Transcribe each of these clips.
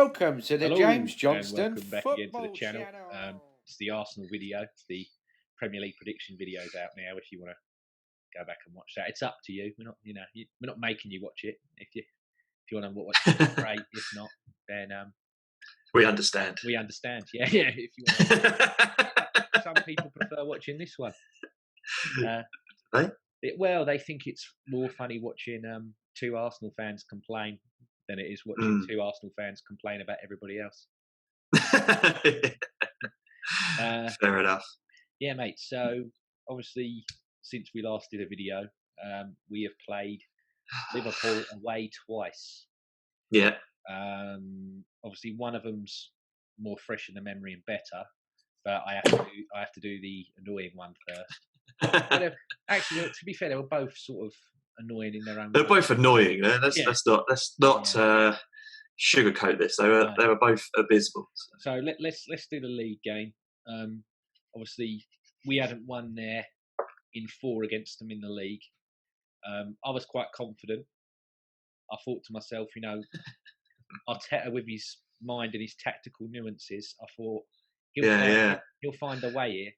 welcome to the Hello, James and Johnston welcome back again to the channel. It's the Arsenal video. It's the Premier League prediction videos out now. If you want to go back and watch that, it's up to you. We're not, we're not making you watch it. If you want to watch it, great. If not, then we understand. We understand. Yeah. If you want to, some people prefer watching this one. Well, they think it's more funny watching two Arsenal fans complain than it is watching two Arsenal fans complain about everybody else. Fair enough. Yeah, mate. So, obviously, since we last did a video, we have played Liverpool away twice. Yeah. Obviously, one of them's more fresh in the memory and better, but I have to do the annoying one first. Actually, to be fair, they were both sort of annoying in their own way. They're both annoying. Let's not sugarcoat this. They were both abysmal. So let's do the league game. Obviously, we hadn't won there in 4 against them in the league. I was quite confident. I thought to myself, Arteta with his mind and his tactical nuances, I thought he'll find a way here.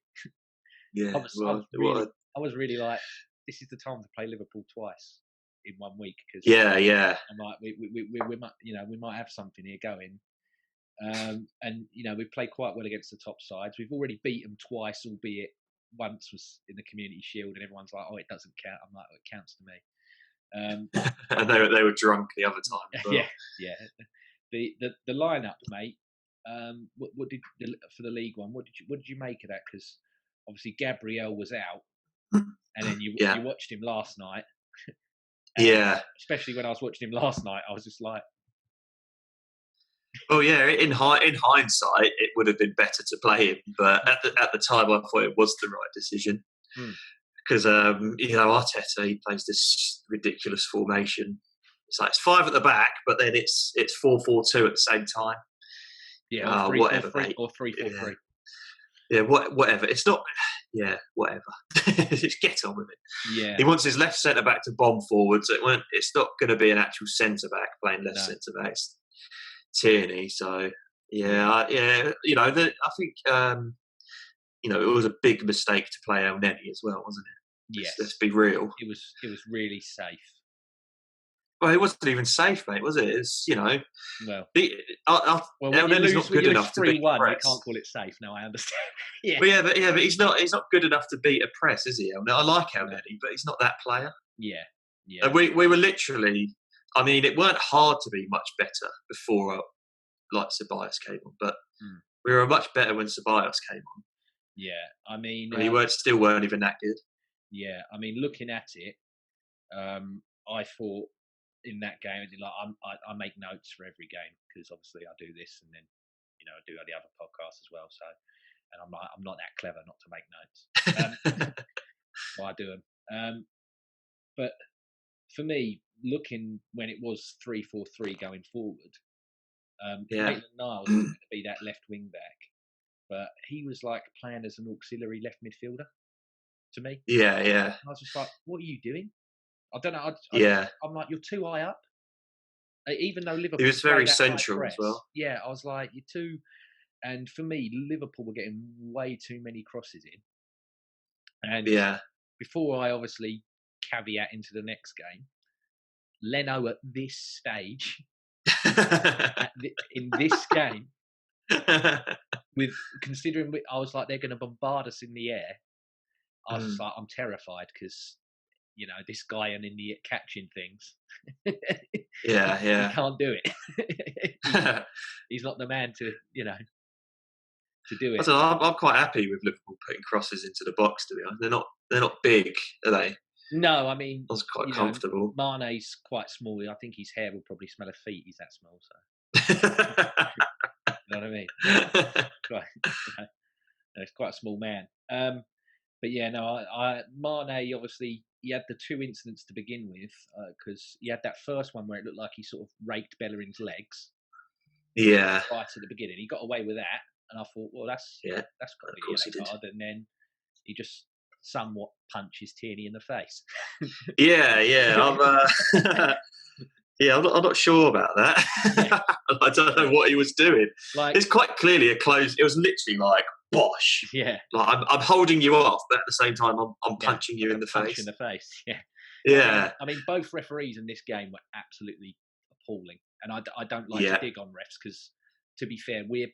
Yeah, I was really like, this is the time to play Liverpool twice in 1 week because I'm like, we might, we might have something here going. And we've played quite well against the top sides. We've already beat them twice, albeit once was in the Community Shield, and everyone's like, "Oh, it doesn't count." I'm like, "It counts to me." And they were drunk the other time. Well. Yeah. The lineup, mate. What did for the league one? What did you make of that? Because obviously Gabriel was out, and then you watched him last night. Especially when I was watching him last night, I was just like. Well, yeah. In hindsight, it would have been better to play him, but at the time, I thought it was the right decision because Arteta, he plays this ridiculous formation. It's like it's 5 at the back, but then it's 4-4-2 at the same time. Yeah, whatever, 3-4-3 or 3-4-3. Yeah, whatever. It's not. Yeah, whatever. Just get on with it. Yeah. He wants his left centre back to bomb forward, so it's not going to be an actual centre back playing left centre back. It's Tierney. So I think it was a big mistake to play El Neni as well, wasn't it? Yes. Let's be real. It was really safe. Well, it wasn't even safe, mate, was it? It's well, El Neni's not good enough to beat a press. You can't call it safe. No, I understand. Yeah. But he's not good enough to beat a press, is he? I like El Neni, but he's not that player. Yeah. And we were literally. I mean, it weren't hard to be much better before, Ceballos came on, but we were much better when Ceballos came on. Yeah, I mean, we still weren't even that good. Yeah, I mean, looking at it, I thought in that game, I make notes for every game because obviously I do this and then I do the other podcasts as well. So, and I'm not that clever not to make notes. So I do them. But for me, looking when it was 3-4-3 going forward, Maitland-Niles was going to be that left wing back, but he was like playing as an auxiliary left midfielder to me. Yeah. I was just like, what are you doing? I don't know. I'm like, you're too high up. Even though Liverpool, he was very central as well. Yeah, I was like, you're too. And for me, Liverpool were getting way too many crosses in. And before I obviously caveat into the next game, Leno at this stage, in this game, considering I was like, they're going to bombard us in the air. I was just like, I'm terrified because. This guy an idiot catching things. Yeah. He can't do it. He's not the man to do it. So I'm quite happy with Liverpool putting crosses into the box. To be honest, they're not big, are they? No, I mean, I was quite comfortable. Mane's quite small. I think his hair will probably smell of feet. He's that small, so. You know what I mean? He's quite a small man. But yeah, no, Mane obviously. He had the 2 incidents to begin with because he had that first one where it looked like he sort of raked Bellerin's legs. Yeah. Right at the beginning, he got away with that, and I thought, well, that's got to be a yellow card. And then he just somewhat punches Tierney in the face. Yeah. Yeah, I'm not sure about that. Yeah. I don't know what he was doing. Like, It's quite clearly a close. It was literally like bosh. yeah, Like I'm holding you off, but at the same time I'm yeah, punching you in the punch in face. the face. Yeah. Yeah, I mean, both referees in this game were absolutely appalling, and I don't like to yeah, dig on refs because, to be fair, we're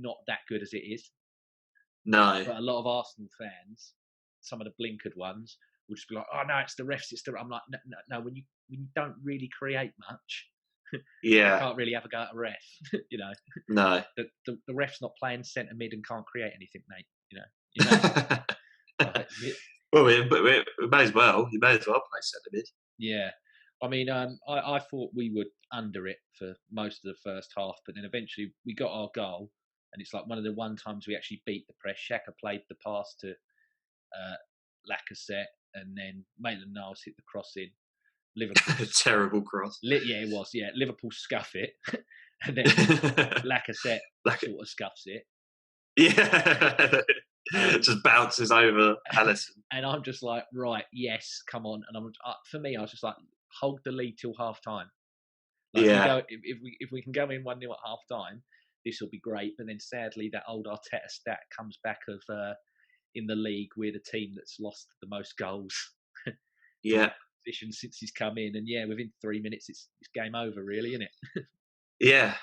not that good as it is. no, But a lot of Arsenal fans, some of the blinkered ones, will just be like, "Oh no, it's the refs, it's the." I'm like, no. When you don't really create much, you yeah, can't really have a go at a ref. You know, no. the ref's not playing centre mid and can't create anything, mate. You know. Like, Well, we may as well. You may as well play centre mid. yeah. I mean, I thought we were under it for most of the first half, but then eventually we got our goal, and it's like one of the one times we actually beat the press. Xhaka played the pass to Lacazette, and then Maitland-Niles hit the cross in. Liverpool, Terrible cross. yeah, it was. Yeah, Liverpool scuff it, and then Lacazette sort of scuffs it. Yeah, just bounces over Alisson. And I'm just like, right, yes, come on. And for me, I was just like, hold the lead till half time. Like Yeah, if we can go in 1-0 at half time, this will be great. But then sadly, that old Arteta stat comes back of in the league, we're the team that's lost the most goals from yeah, position since he's come in. And yeah, within 3 minutes, it's game over, really, isn't it? yeah,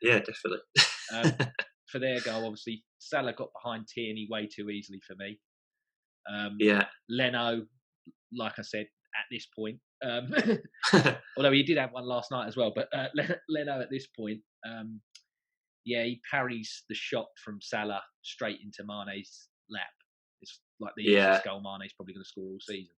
yeah, definitely. For their goal, obviously, Salah got behind Tierney way too easily for me. Yeah, Leno, like I said, at this point, although he did have one last night as well, but Leno at this point, yeah, he parries the shot from Salah straight into Mane's lap. It's like the yeah, easiest goal Mane's probably going to score all season.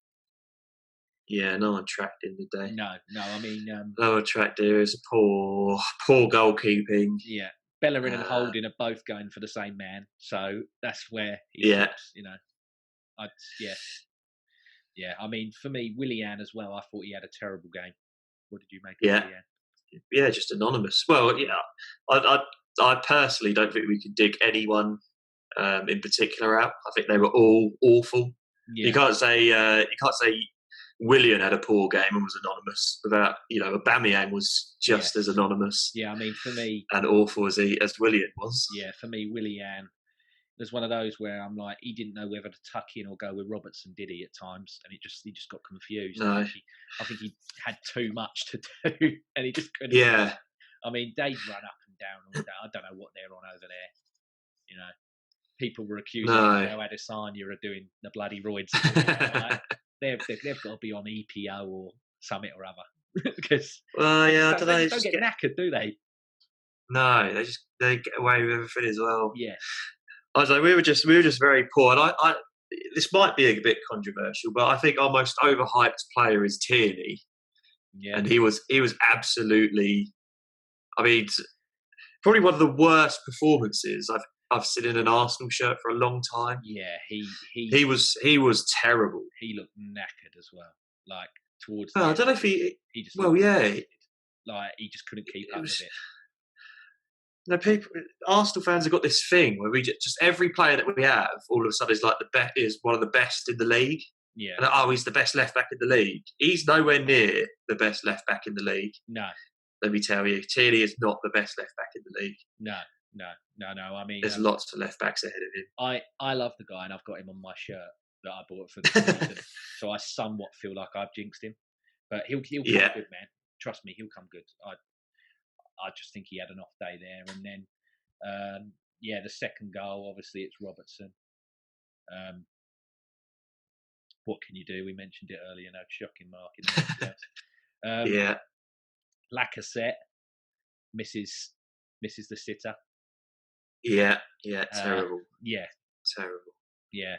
yeah. No one tracked in the day. No, I mean, No one tracked. There is poor goalkeeping. yeah, Bellerin and Holding are both going for the same man, so that's where he Yeah, slips. Yeah, yeah. I mean, for me, Willian as well. I thought he had a terrible game. What did you make of yeah, Willian? yeah. Just anonymous. Well, yeah. I personally don't think we could dig anyone in particular out. I think they were all awful. Yeah, You can't say Willian had a poor game and was anonymous without Aubameyang was just as anonymous. Yeah, I mean, for me, and awful as Willian was. Yeah, for me, Willian was one of those where I'm like, he didn't know whether to tuck in or go with Robertson, did he? At times, and he just got confused. No. I think he had too much to do, and he just couldn't. Yeah. I mean, they'd run up and down all day. I don't know what they're on over there. People were accusing Al Adesanya of doing the bloody roids. Like, they've got to be on EPO or something or other because I don't know. They don't get knackered, do they? No, they get away with everything as well. Yeah. I was like, we were just very poor, and I this might be a bit controversial, but I think our most overhyped player is Tierney. Yeah. And he was absolutely, I mean, probably one of the worst performances I've seen in an Arsenal shirt for a long time. Yeah, he was terrible. He looked knackered as well. Like towards. I don't know if he just. Well, yeah. Like he just couldn't keep up with it. Arsenal fans have got this thing where we just every player that we have, all of a sudden, is like is one of the best in the league. Yeah. And, he's the best left back in the league. He's nowhere near the best left back in the league. No. Let me tell you, Tierney is not the best left back in the league. No. I mean, there's lots of left backs ahead of him. I love the guy, and I've got him on my shirt that I bought for the season. So I somewhat feel like I've jinxed him, but he'll come good, man. Trust me, he'll come good. I just think he had an off day there, and then the second goal, obviously it's Robertson. What can you do? We mentioned it earlier. No shocking mark in the Lacazette misses the sitter. Yeah, terrible. Terrible. Yeah,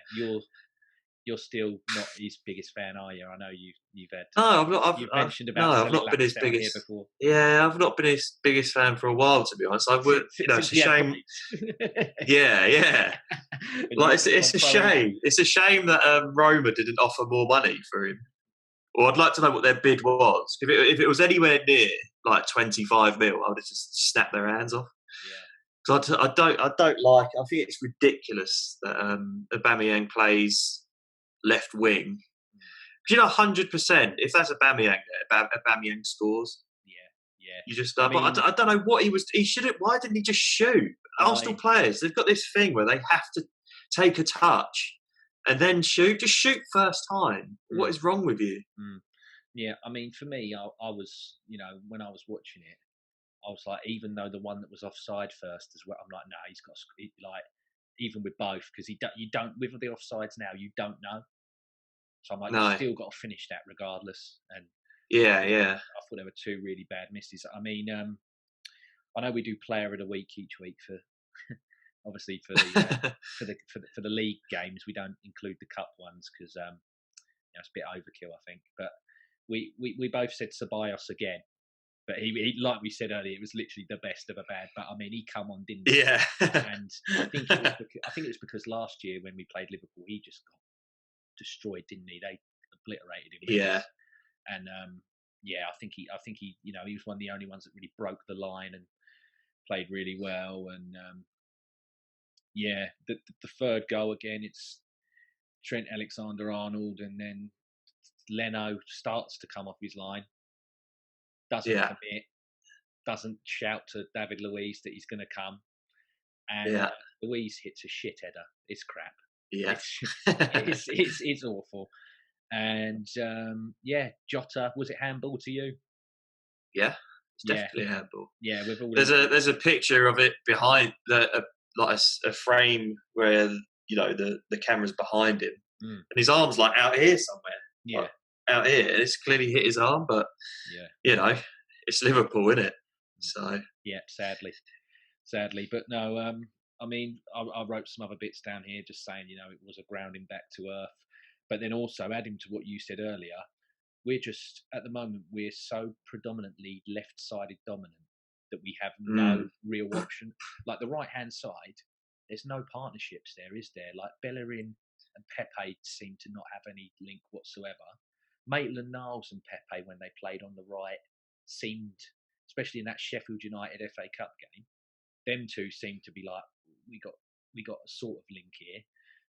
you're still not his biggest fan, are you? I know you've had. No, I'm not. You've mentioned about. I've not been his biggest. Before. Yeah, I've not been his biggest fan for a while, to be honest. I would, it's a shame. Yeah. Like it's a shame. It's a shame that Roma didn't offer more money for him. Or I'd like to know what their bid was. If it was anywhere near like 25 mil, I would have just snapped their hands off. Yeah. Because I don't like. I think it's ridiculous that Aubameyang plays left wing. 100%. If that's Aubameyang there, Aubameyang scores. Yeah. You just, I but mean, I don't know what he was. He shouldn't. Why didn't he just shoot? Arsenal players, they've got this thing where they have to take a touch and then shoot. Just shoot first time. What is wrong with you? Yeah, I mean, for me, I was, when I was watching it, I was like, even though the one that was offside first as well, I'm like, no, he's got like, even with both, because you don't with the offsides now, you don't know. So I'm like, you No. still got to finish that regardless. And Yeah. I thought there were two really bad misses. I mean, I know we do Player of the Week each week for obviously for the for the league games. We don't include the cup ones because it's a bit overkill, I think. But we both said Ceballos again. But he, like we said earlier, it was literally the best of a bad. But I mean, he come on, didn't he? Yeah. And I think it was because last year when we played Liverpool, he just got destroyed, didn't he? They obliterated him. Really. Yeah. And I think he, he was one of the only ones that really broke the line and played really well. And the third goal again, it's Trent Alexander-Arnold, and then Leno starts to come off his line, doesn't commit, doesn't shout to David Luiz that he's going to come, and Luiz hits a shit header. It's crap. Yeah, it's awful. And Jota, was it handball to you? Yeah, it's definitely a handball. Yeah, there's a picture of it behind like a frame where the camera's behind him, and his arm's like out here somewhere. Yeah, like, out here. It's clearly hit his arm, but it's Liverpool, isn't it? So yeah, sadly, but no. I mean, I wrote some other bits down here, just saying it was a grounding back to earth, but then also adding to what you said earlier. We're just, at the moment, we're so predominantly left-sided dominant that we have no real option. Like the right-hand side, there's no partnerships there, is there? Like Bellerin and Pepe seem to not have any link whatsoever. Maitland-Niles and Pepe, when they played on the right, seemed, especially in that Sheffield United FA Cup game, them two seemed to be like, we got a sort of link here.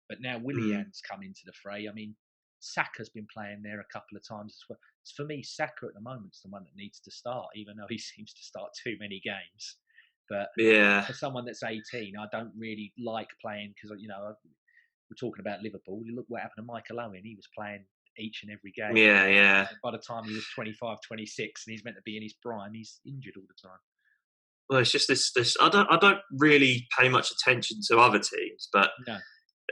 But now Willian's come into the fray. I mean, Saka's been playing there a couple of times as well. For me, Saka at the moment's the one that needs to start, even though he seems to start too many games. But for someone that's 18, I don't really like playing because we're talking about Liverpool. You look what happened to Michael Owen. He was playing each and every game. Yeah. And by the time he was 25, 26, and he's meant to be in his prime, he's injured all the time. Well, it's just this. I don't really pay much attention to other teams, but no.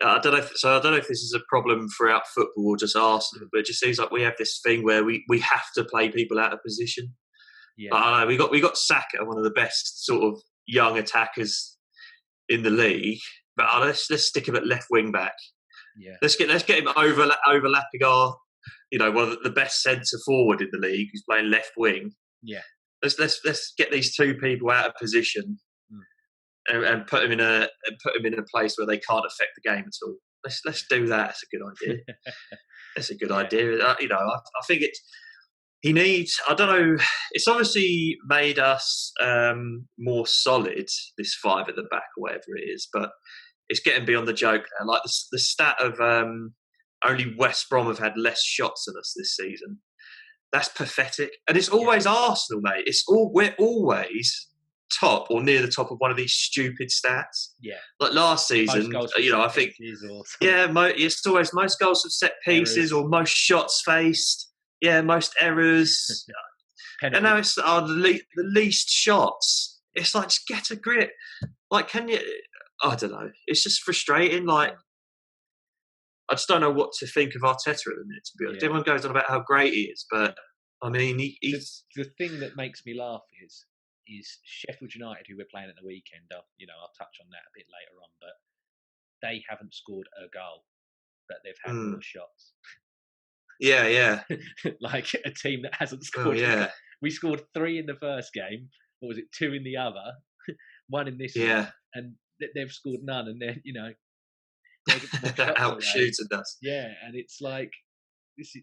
I don't know if this is a problem throughout football or just Arsenal, but it just seems like we have this thing where we have to play people out of position. Yeah, I don't know. We got Saka, one of the best sort of young attackers in the league, but let's stick him at left wing back. Yeah, let's get him overlapping our one of the best centre forward in the league who's playing left wing. Yeah, let's get these two people out of position. And put him in a place where they can't affect the game at all. Let's do that. That's a good idea. That's a good idea. I think he needs. I don't know. It's obviously made us more solid. This five at the back, or whatever it is, but it's getting beyond the joke now. Like the stat of only West Brom have had less shots than us this season. That's pathetic. And it's always Arsenal, mate. We're always top or near the top of one of these stupid stats. Yeah. Like last season, I think, it's always most goals from set pieces errors. Or most shots faced. Yeah, most errors. And now it's the least shots. It's like, just get a grip. Like, can you? I don't know. It's just frustrating. Like, I just don't know what to think of Arteta at the minute, to be honest. Everyone goes on about how great he is, but I mean, he's... The thing that makes me laugh is Sheffield United, who we're playing at the weekend. I'll touch on that a bit later on, but they haven't scored a goal, but they've had more shots. Yeah. Like a team that hasn't scored. We scored 3 in the first game. What was it? 2 in the other. 1 in this one, and they've scored none. And they're they're out shooting us. Yeah, and it's like this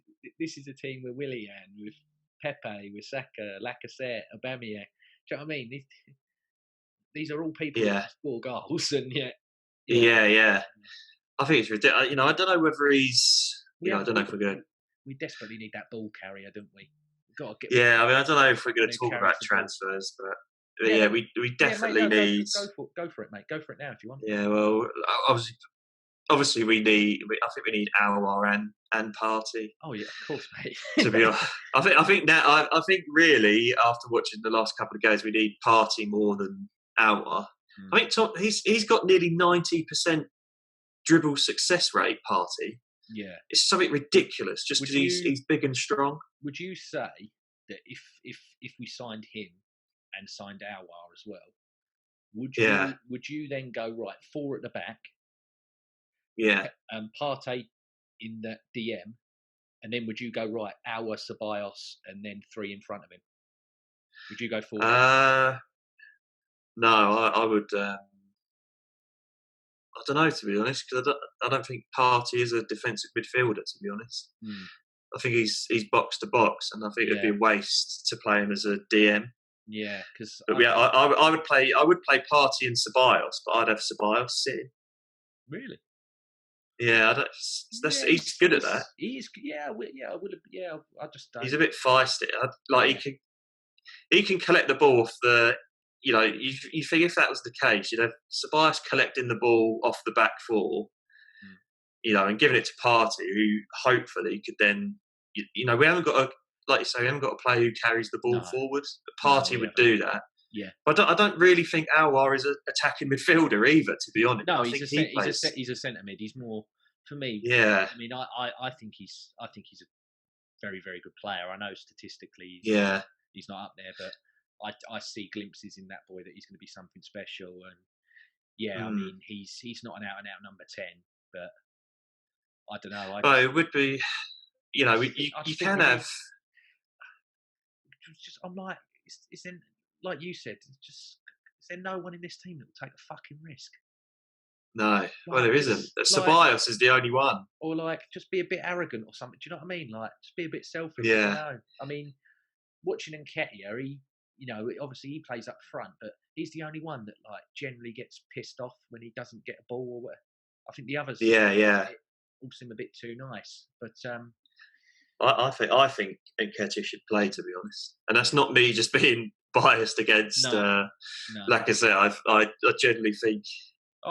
is a team with Willian, with Pepe, with Saka, Lacazette, Aubameyang. Do you know what I mean? These are all people who score goals, and yet. Yeah. I think it's ridiculous. I don't know whether he's. I don't know if we're going. We desperately need that ball carrier, don't we? got to get. Yeah, I mean, I don't know if we're going to who talk carries about the ball. transfers, but yeah, we Mate, definitely no, need. go for it, mate. Go for it now if you want. Yeah, well, obviously we need. I think we need Alwar and Party. Oh yeah, of course, mate. To be honest, I think now I think really after watching the last couple of games, we need Party more than Alwar. I think he's got nearly 90% dribble success rate. Party. Yeah, It's something ridiculous just because he's big and strong. Would you say that if we signed him and signed Awar as well, would you then go right 4 at the back, Partey in the DM, and then would you go right Awar, Ceballos, and then 3 in front of him? Would you go 4? No, I would. I don't know, to be honest, because I don't think Partey is a defensive midfielder. To be honest, I think he's box to box, and I think it'd be a waste to play him as a DM. Yeah, because I would play Partey and Ceballos, but I'd have Ceballos sitting. Really? Yeah, he's good at that. He's I would. Yeah, I just don't. He's a bit feisty. He can collect the ball off the. You know, you think if that was the case, you'd have Ceballos collecting the ball off the back 4, you know, and giving it to Partey, who hopefully could then, you know, we haven't got a player who carries the ball forward. But Partey would do that. Yeah, but I don't really think Alwar is an attacking midfielder either, to be honest. No, he's a centre mid. He's more for me. Yeah, I mean, I think he's a very, very good player. I know statistically, he's not up there, but I see glimpses in that boy that he's going to be something special. And I mean, he's not an out and out number 10, but I don't know. It would be, you know, you can have. I'm like, is there, like you said, is there no one in this team that will take a fucking risk? No, well, there isn't. Ceballos is the only one. Or like, just be a bit arrogant or something. Do you know what I mean? Like, just be a bit selfish. Yeah. I mean, watching Nketiah, you know, obviously he plays up front, but he's the only one that like generally gets pissed off when he doesn't get a ball or whatever. I think the others, all seem a bit too nice. But I think Nketiah should play, to be honest, and that's not me just being biased against. No. Like I said, I generally think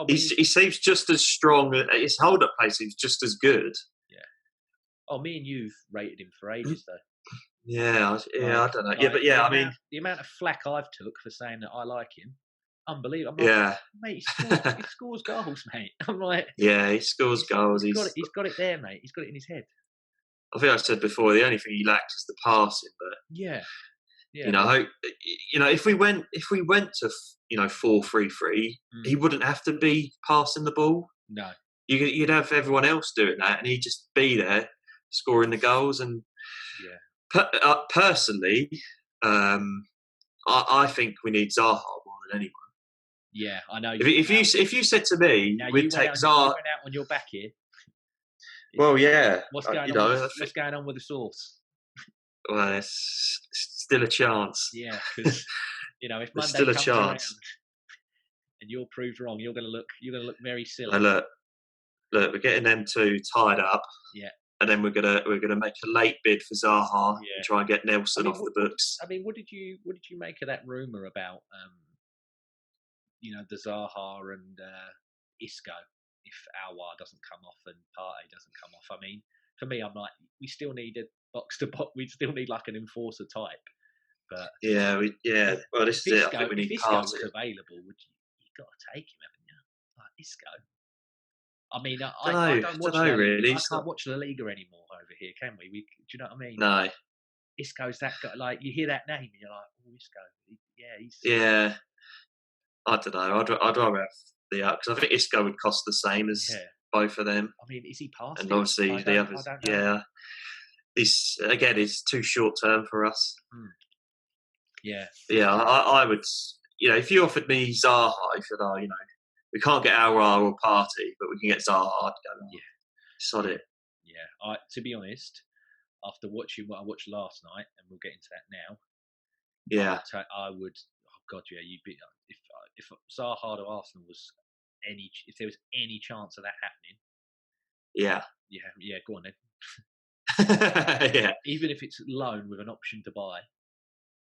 he seems just as strong. His hold-up play seems just as good. Yeah. Oh, me and you've rated him for ages, though. Yeah, I don't know. I mean, the amount of flack I've took for saying that I like him, unbelievable. Mate, he scores goals, mate. I'm like, he scores goals. He's got it there, mate. He's got it in his head. I think I said before, the only thing he lacks is the passing. But you know, if we went to 4-3-3, he wouldn't have to be passing the ball. No, you'd have everyone else doing that, and he'd just be there scoring the goals. And personally, I think we need Zaha more than anyone. Yeah, I know. If you said to me, we'd take Zaha. You went out on your back here. Well, yeah. What's going on? What's going on with the sauce? Well, it's still a chance. Yeah, because you know if Monday still a comes chance. around and you're proved wrong, you're going to look very silly. Look, we're getting them two tied up. Yeah. And then we're gonna make a late bid for Zaha and try and get Nelson off the books. I mean, what did you make of that rumor about the Zaha and Isco if Awar doesn't come off and Partey doesn't come off? I mean, for me, I'm like, we still need a box to box. We still need like an enforcer type. But well, this is it. I think we need Isco was available. You got to take him, haven't you? Like Isco. I mean, I don't watch really. I can't watch La Liga anymore over here, can we? Do you know what I mean? No. Isco's that guy. Like you hear that name, and you're like, oh, Isco. He's. Yeah. I don't know. I'd rather have the because I think Isco would cost the same as both of them. I mean, is he past? And obviously the others. Yeah. It's too short term for us. Yeah. Yeah, I would. You know, if you offered me Zaha, I said, we can't get Aouar or Partey, but we can get Zaha. I'd go, sod it. Yeah, to be honest, after watching what I watched last night, and we'll get into that now. Yeah, I would. Oh God, yeah, you'd be if Zaha to Arsenal was if there was any chance of that happening. Yeah. Go on then. Yeah. Even if it's loan with an option to buy.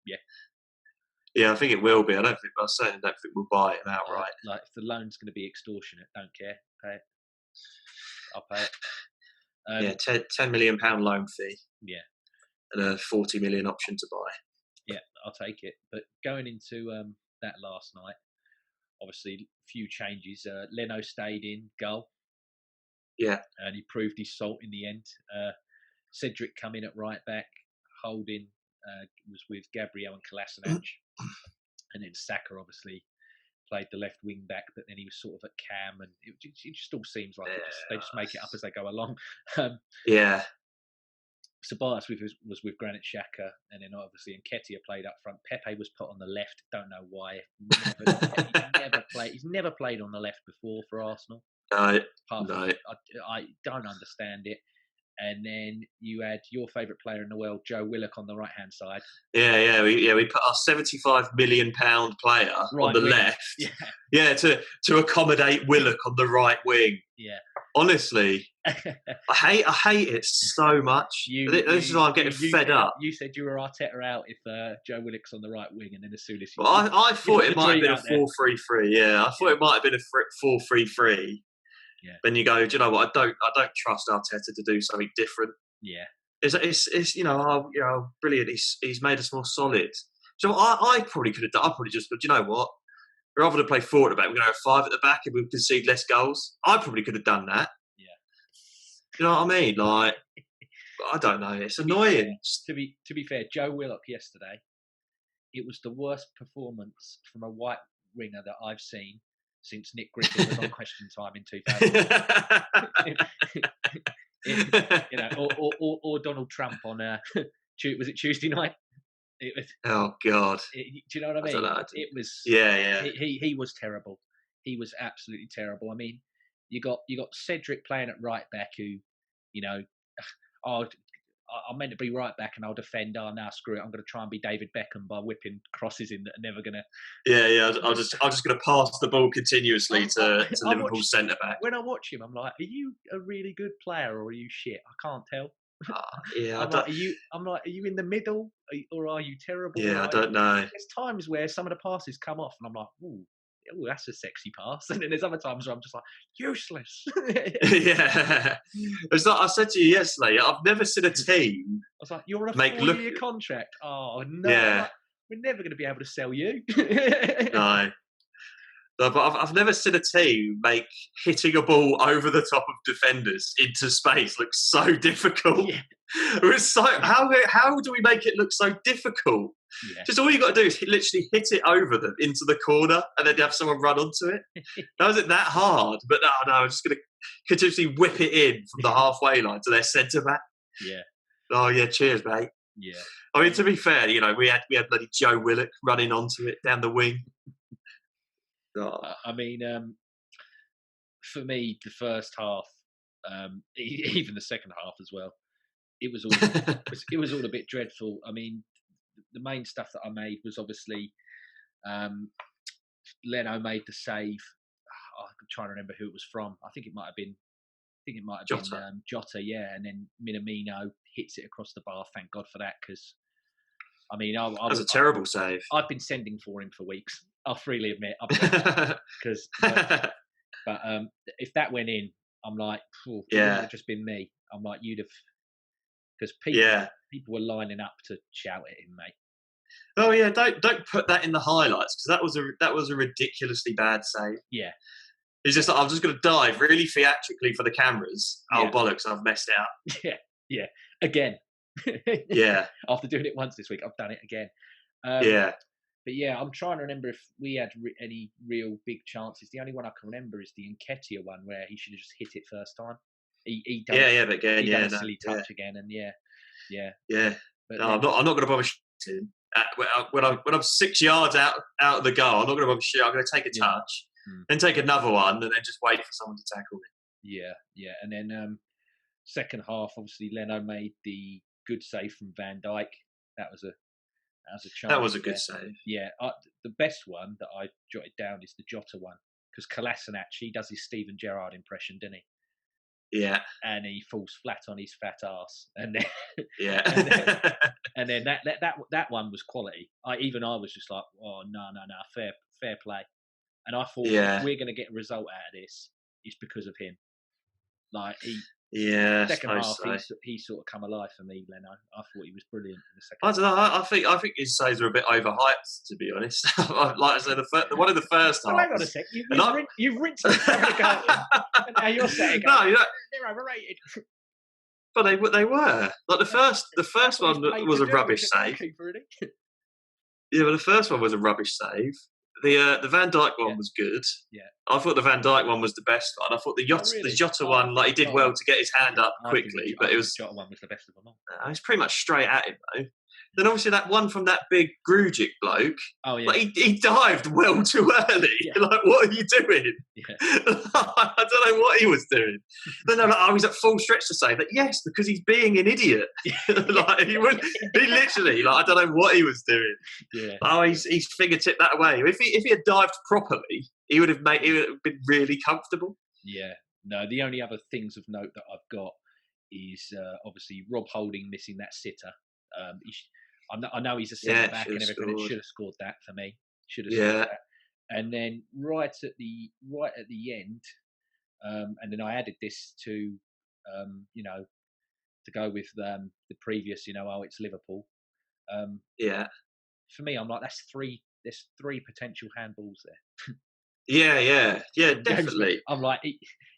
Yeah. Yeah, I think it will be. I certainly don't think we'll buy him outright. Like if the loan's going to be extortionate, don't care. Pay it. I'll pay it. Yeah, £10 million loan fee. Yeah. And a 40 million option to buy. Yeah, I'll take it. But going into that last night, obviously a few changes. Leno stayed in goal. Yeah. And he proved his salt in the end. Cedric come in at right back. Holding was with Gabriel and Kolasinac. And then Saka obviously played the left wing back, but then he was sort of at cam, and it just all seems like they just make it up as they go along. Yeah. Sabatas was with Granit Xhaka, and then obviously Nketiah played up front. Pepe was put on the left. Don't know why. He's never played on the left before for Arsenal. No. I don't understand it. And then you had your favourite player in the world, Joe Willock, on the right-hand side. Yeah. We put our £75 million player on the left. Yeah, to accommodate Willock on the right wing. Yeah. Honestly, I hate it so much. This is why I'm getting fed up. You said you were Arteta out if Joe Willock's on the right wing, and then as soon as you... Well, I thought it might have been a 4-3-3. Yeah, I thought it might have been a 4-3-3. Yeah. Then you go, do you know what? I don't trust Arteta to do something different. Yeah. It's brilliant. He's made us more solid. So I probably could have done. I probably just, but you know what? Rather than play 4 at the back, we're going to have 5 at the back and we'll concede less goals. I probably could have done that. Yeah. You know what I mean? Like, I don't know. It's annoying. To be fair, Joe Willock yesterday, it was the worst performance from a white winger that I've seen since Nick Griffin was on Question Time in 2000. Or Donald Trump on was it Tuesday night? It was. Oh God! Do you know what I mean? It was. Yeah. He was terrible. He was absolutely terrible. I mean, you got Cedric playing at right back, who, I'm meant to be right back and I'll defend. Oh, now screw it. I'm going to try and be David Beckham by whipping crosses in that are never going to. Yeah. I'm just going to pass the ball continuously to Liverpool's centre back. When I watch him, I'm like, are you a really good player or are you shit? I can't tell. Are you in the middle or are you terrible? Yeah, I don't know. There's times where some of the passes come off and I'm like, ooh, that's a sexy pass. And then there's other times where I'm just like, useless. Yeah. It's like I said to you yesterday, I've never seen a team. I was like, you're a 4-year contract. Oh, no. Yeah. We're never going to be able to sell you. No, but I've never seen a team make hitting a ball over the top of defenders into space look so difficult. Yeah. It's so how do we make it look so difficult? Yeah. Just all you got to do is literally hit it over them into the corner, and then you have someone run onto it. That wasn't that hard, but no, I'm just going to continuously whip it in from the halfway line to their centre back. Yeah. Oh yeah, cheers, mate. Yeah. I mean, to be fair, we had bloody Joe Willock running onto it down the wing. Oh. I mean, for me, the first half, even the second half as well, it was all a bit dreadful. I mean, the main stuff that I made was obviously Leno made the save. I'm trying to remember who it was from. I think it might have been Jota, yeah, and then Minamino hits it across the bar. Thank God for that, because I mean, that was a terrible save. I've been sending for him for weeks. I'll freely admit, because but if that went in, I'm like, it would have just been me. I'm like, you'd have, because people were lining up to shout at him, mate. Oh yeah, don't put that in the highlights, because that was a ridiculously bad save. Yeah, it's just like, I'm just going to dive really theatrically for the cameras. Oh bollocks, I've messed out. Yeah, again. Yeah. After doing it once this week, I've done it again. But yeah, I'm trying to remember if we had any real big chances. The only one I can remember is the Nketiah one where he should have just hit it first time. He done a silly touch again, and yeah. But no, I'm not going to bother shooting. When I'm 6 yards out of the goal, I'm not going to bother shooting. I'm going to take a touch, then take another one, and then just wait for someone to tackle me. Yeah. And then second half, obviously Leno made the good save from Van Dijk. That was a chance. That was a good save. Yeah, the best one that I jotted down is the Jota one, because Kolasinac, he does his Steven Gerrard impression, didn't he? and he falls flat on his fat ass, and then yeah. and then, and then that one was quality. I was just like, oh no, fair play. And I thought, if Yeah. we're going to get a result out of this, it's because of him. Like Yeah, I second suppose half, so. he sort of come alive for me, Leno. I thought he was brilliant in the I second don't half. know. I think his saves are a bit overhyped, to be honest. Like I said, one of the first Well, half. hang on a sec. And You've rinsed him from the garden, and now you're saying, no, they're overrated. but they were like the first one was a rubbish save. Yeah, but the first one was a rubbish save. The Van Dijk one was good. Yeah, I thought the Van Dijk one was the best one. I thought the Jota one, like he did well to get his hand up quickly, but it was the Jota one was the best of them all. It was pretty much straight at him though. Then obviously that one from that big Grujic bloke. Oh yeah, like he dived well too early. Yeah. Like, what are you doing? Yeah. I don't know what he was doing. Then they're like, oh, he's at full stretch to say that. Yes, because he's being an idiot. Like he literally, like I don't know what he was doing. Yeah. Oh, he's fingertipped that away. If he had dived properly, he would have been really comfortable. Yeah. No, the only other things of note that I've got is obviously Rob Holding missing that sitter. I know he's a centre back and everything. And should have scored that for me. Should have scored that. And then right at the end, and then I added this to, to go with the previous. It's Liverpool. For me, I'm like, there's three potential handballs there. Yeah, definitely. I'm like,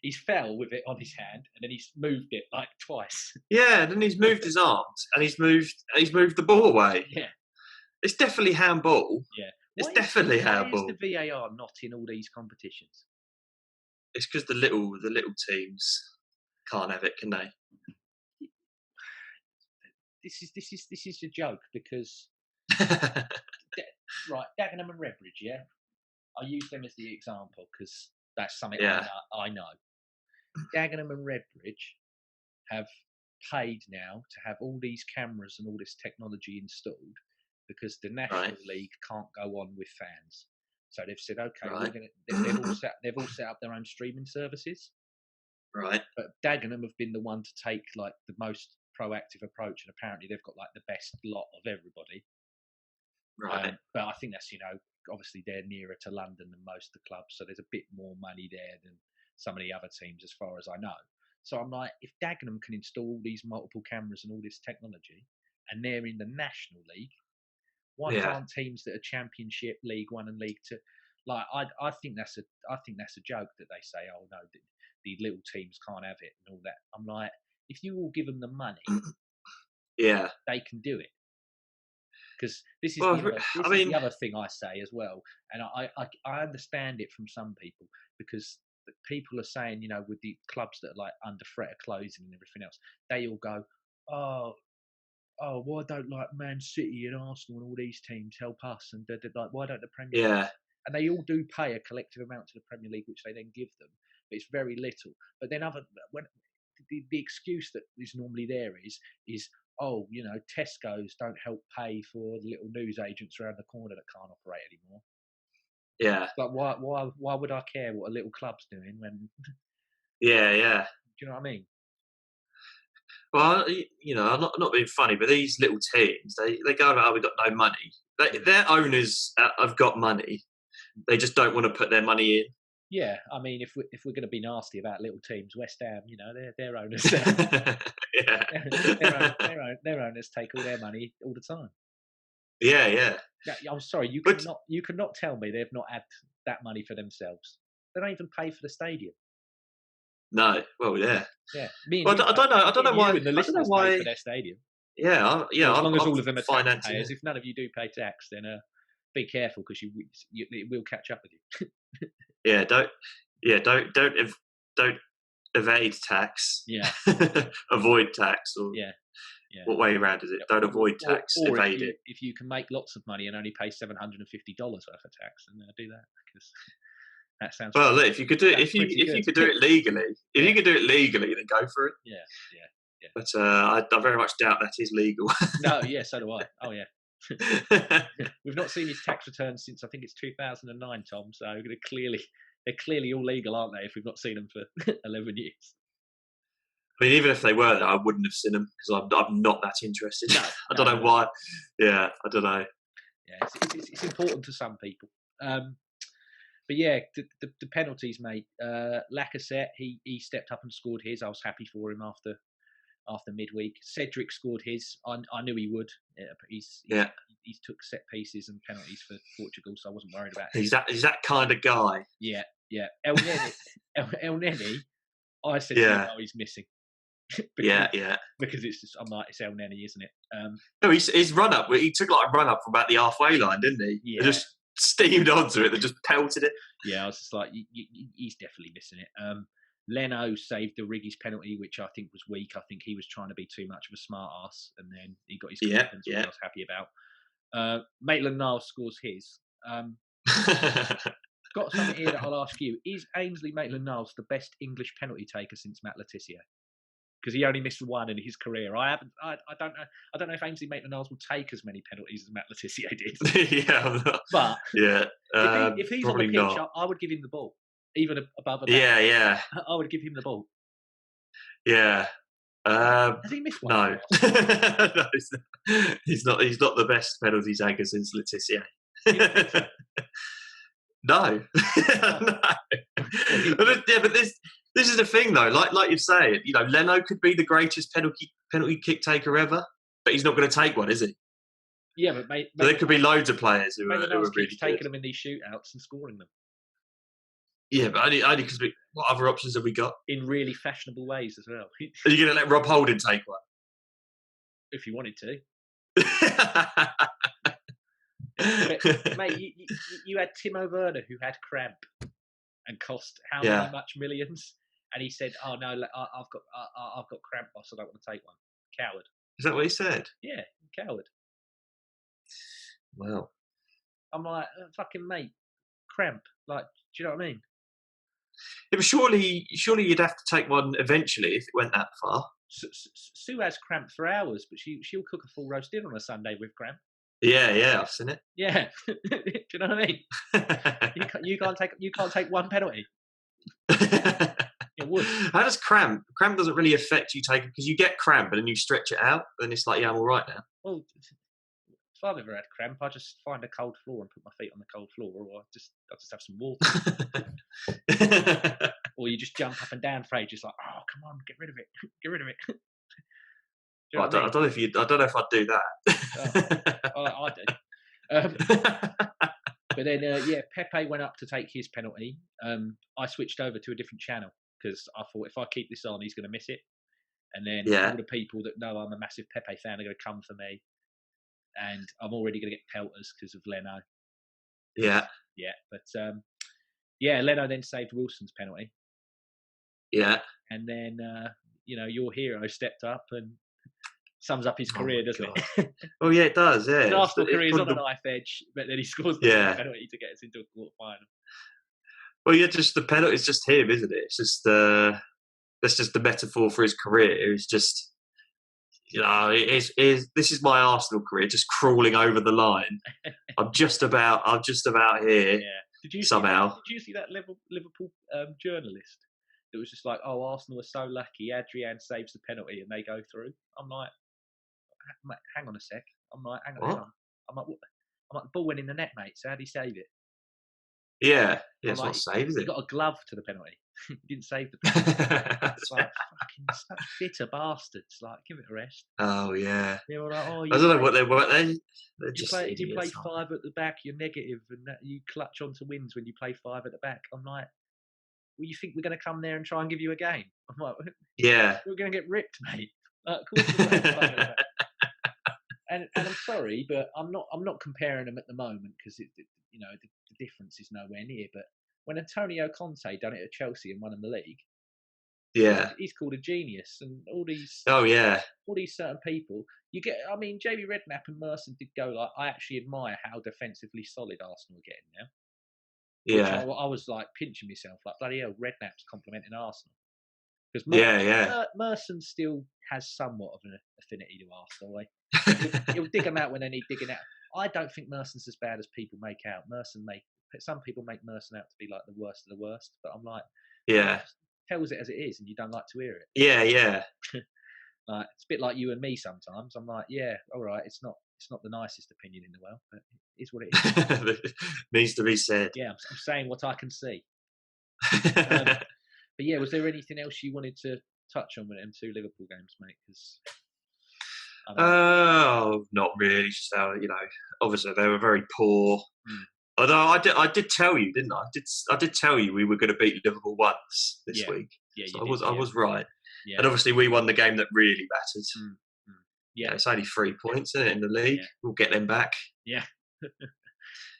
he's fell with it on his hand, and then he's moved it like twice. Yeah, then he's moved his arms, and he's moved the ball away. Yeah, it's definitely handball. Yeah, it's definitely handball. Why is the VAR not in all these competitions? It's because the little teams can't have it, can they? This is a joke because right, Dagenham and Redbridge, yeah. I use them as the example because that's something I know. Dagenham and Redbridge have paid now to have all these cameras and all this technology installed because the National League can't go on with fans. So they've said, okay, they've all set up their own streaming services. Right. But Dagenham have been the one to take like the most proactive approach, and apparently they've got like the best lot of everybody. Right. But I think that's, obviously they're nearer to London than most of the clubs, so there's a bit more money there than some of the other teams as far as I know. So I'm like, if Dagenham can install all these multiple cameras and all this technology, and they're in the National League, why can't teams that are Championship, League One and League Two? Like, I think that's a joke that they say, oh no, the little teams can't have it and all that. I'm like, if you all give them the money, they can do it. Because this is the other thing I say as well, and I understand it from some people because people are saying, with the clubs that are like under threat of closing and everything else, they all go, oh, why don't like Man City and Arsenal and all these teams help us, and like why don't the Premier League? And they all do pay a collective amount to the Premier League, which they then give them, but it's very little. But then the excuse that is normally there is Tesco's don't help pay for the little news agents around the corner that can't operate anymore. Yeah. But why would I care what a little club's doing when? Yeah. Do you know what I mean? Well, I'm not being funny, but these little teams, they go about, we've got no money. Their owners have got money. They just don't want to put their money in. Yeah, I mean, if we're going to be nasty about little teams, West Ham, their owners, their owners take all their money all the time. Yeah. I'm sorry, you cannot tell me they've not had that money for themselves. They don't even pay for the stadium. No, well, yeah. Yeah. Well, I don't know why. And the listeners pay for their stadium. Yeah. As long as all of them are taxpayers. If none of you do pay tax, then be careful because it will catch up with you. Yeah, don't evade tax. Yeah. Avoid tax, or what way around is it? Don't avoid tax, or evade it. If you can make lots of money and only pay $750 worth of tax, then do that because that sounds. Well, look, if you could do it, if you could do it legally, then go for it. Yeah. But I very much doubt that is legal. No, so do I. Oh yeah. We've not seen his tax returns since I think it's 2009, Tom. So they're clearly all legal, aren't they? If we've not seen them for 11 years. I mean, even if they were there, I wouldn't have seen them because I'm not that interested. No, I don't know why. Yeah, I don't know. Yeah, it's important to some people. But yeah, the penalties, mate. Lacazette, he stepped up and scored his. I was happy for him after midweek. Cedric scored his. I knew he would. He's took set pieces and penalties for Portugal, so I wasn't worried about him. He's that kind of guy. Yeah. El Neni, I said, he's missing. Because it's just, I'm like, it's El Neni, isn't it? No, his run up. He took like a run up from about the halfway line, didn't he? Yeah. They just steamed onto it. They just pelted it. Yeah, I was just like, he's definitely missing it. Leno saved the Riggy's penalty, which I think was weak. I think he was trying to be too much of a smart ass, and then he got his confidence, which I was happy about. Maitland-Niles scores his. Got something here that I'll ask you. Is Ainsley Maitland-Niles the best English penalty taker since Matt Letizia? Because he only missed one in his career. I don't know. I don't know if Ainsley Maitland-Niles will take as many penalties as Matt Letizia did. But if he's on the pitch, I would give him the ball, even above. I would give him the ball. Yeah. Has he missed one? No, no, he's not. He's not the best penalty taker since Letizia. No. No. Yeah, but this is the thing though. Like you say, Leno could be the greatest penalty kick taker ever, but he's not going to take one, is he? Yeah, but there could be loads of players who are really taking them in these shootouts and scoring them. Yeah, but only because what other options have we got? In really fashionable ways as well. Are you going to let Rob Holding take one? If you wanted to. But, mate, you had Timo Werner who had cramp and cost how many much millions, and he said, "Oh no, I've got cramp, boss. I don't want to take one." Coward. Is that what he said? Yeah, coward. Wow. I'm like, fucking mate, cramp. Like, do you know what I mean? Yeah, but surely you'd have to take one eventually if it went that far. Sue has cramp for hours, but she'll cook a full roast dinner on a Sunday with cramp. Yeah, I've seen it. Yeah, do you know what I mean? you can't take one penalty. It would. How does cramp? Cramp doesn't really affect you taking because you get cramp and then you stretch it out, and it's like, yeah, I'm all right now. Well, if I've ever had cramp, I just find a cold floor and put my feet on the cold floor, or I just have some water. Or you just jump up and down for ages, like, oh, come on, get rid of it. I don't know if I'd do that. I do. But then, Pepe went up to take his penalty. I switched over to a different channel because I thought if I keep this on, he's going to miss it. And then all the people that know I'm a massive Pepe fan are going to come for me. And I'm already going to get pelters because of Leno. Yeah. Yeah, but Leno then saved Wilson's penalty. Yeah. And then, your hero stepped up and sums up his career, doesn't it? Oh, yeah, it does, yeah. His Arsenal career is on a knife edge, but then he scores the penalty to get us into a quarter-final. Well, just the penalty, it's just him, isn't it? It's just that's just the metaphor for his career. It's just, this is my Arsenal career, just crawling over the line. I'm just about here. Yeah. Did you see that Liverpool journalist? It was just like, oh, Arsenal are so lucky. Adrian saves the penalty and they go through. I'm like, hang on a sec. I'm like, hang on. I'm like, the ball went in the net, mate. So how do you save it? Yeah, it's not saved, is it? He got a glove to the penalty. He didn't save the penalty. It's like, fucking such bitter bastards. Like, give it a rest. Oh, yeah. They were like, oh, I don't know what they were. If you play five at the back, you're negative, and you clutch onto wins when you play five at the back. I'm like, well, you think we're going to come there and try and give you a game? I'm like, yeah, we're going to get ripped, mate. Of course we're going to have fun. And I'm sorry, but I'm not comparing them at the moment because the difference is nowhere near. But when Antonio Conte done it at Chelsea and won in the league, he's called a genius. And all these all these certain people, Jamie Redknapp and Merson did go like, I actually admire how defensively solid Arsenal are getting now. Yeah, I was like pinching myself, like bloody hell, Redknapp's complimenting Arsenal because Merson still has somewhat of an affinity to Arsenal. He'll dig them out when they need digging out. I don't think Merson's as bad as people make out. Some people make Merson out to be like the worst of the worst, but I'm like, tells it as it is, and you don't like to hear it. Yeah. Like, it's a bit like you and me sometimes. I'm like, yeah, all right, it's not the nicest opinion in the world, but it is what it is. Needs to be said. Yeah, I'm saying what I can see. But yeah, was there anything else you wanted to touch on with them 2 Liverpool games, mate? Because not really. Just how, obviously they were very poor. Although I did tell you, didn't I? I did tell you we were going to beat Liverpool once this week. Yeah, so you did, I was right. Yeah. And obviously we won the game that really mattered. Yeah, it's only 3 points, isn't it, in the league? Yeah. We'll get them back. Yeah.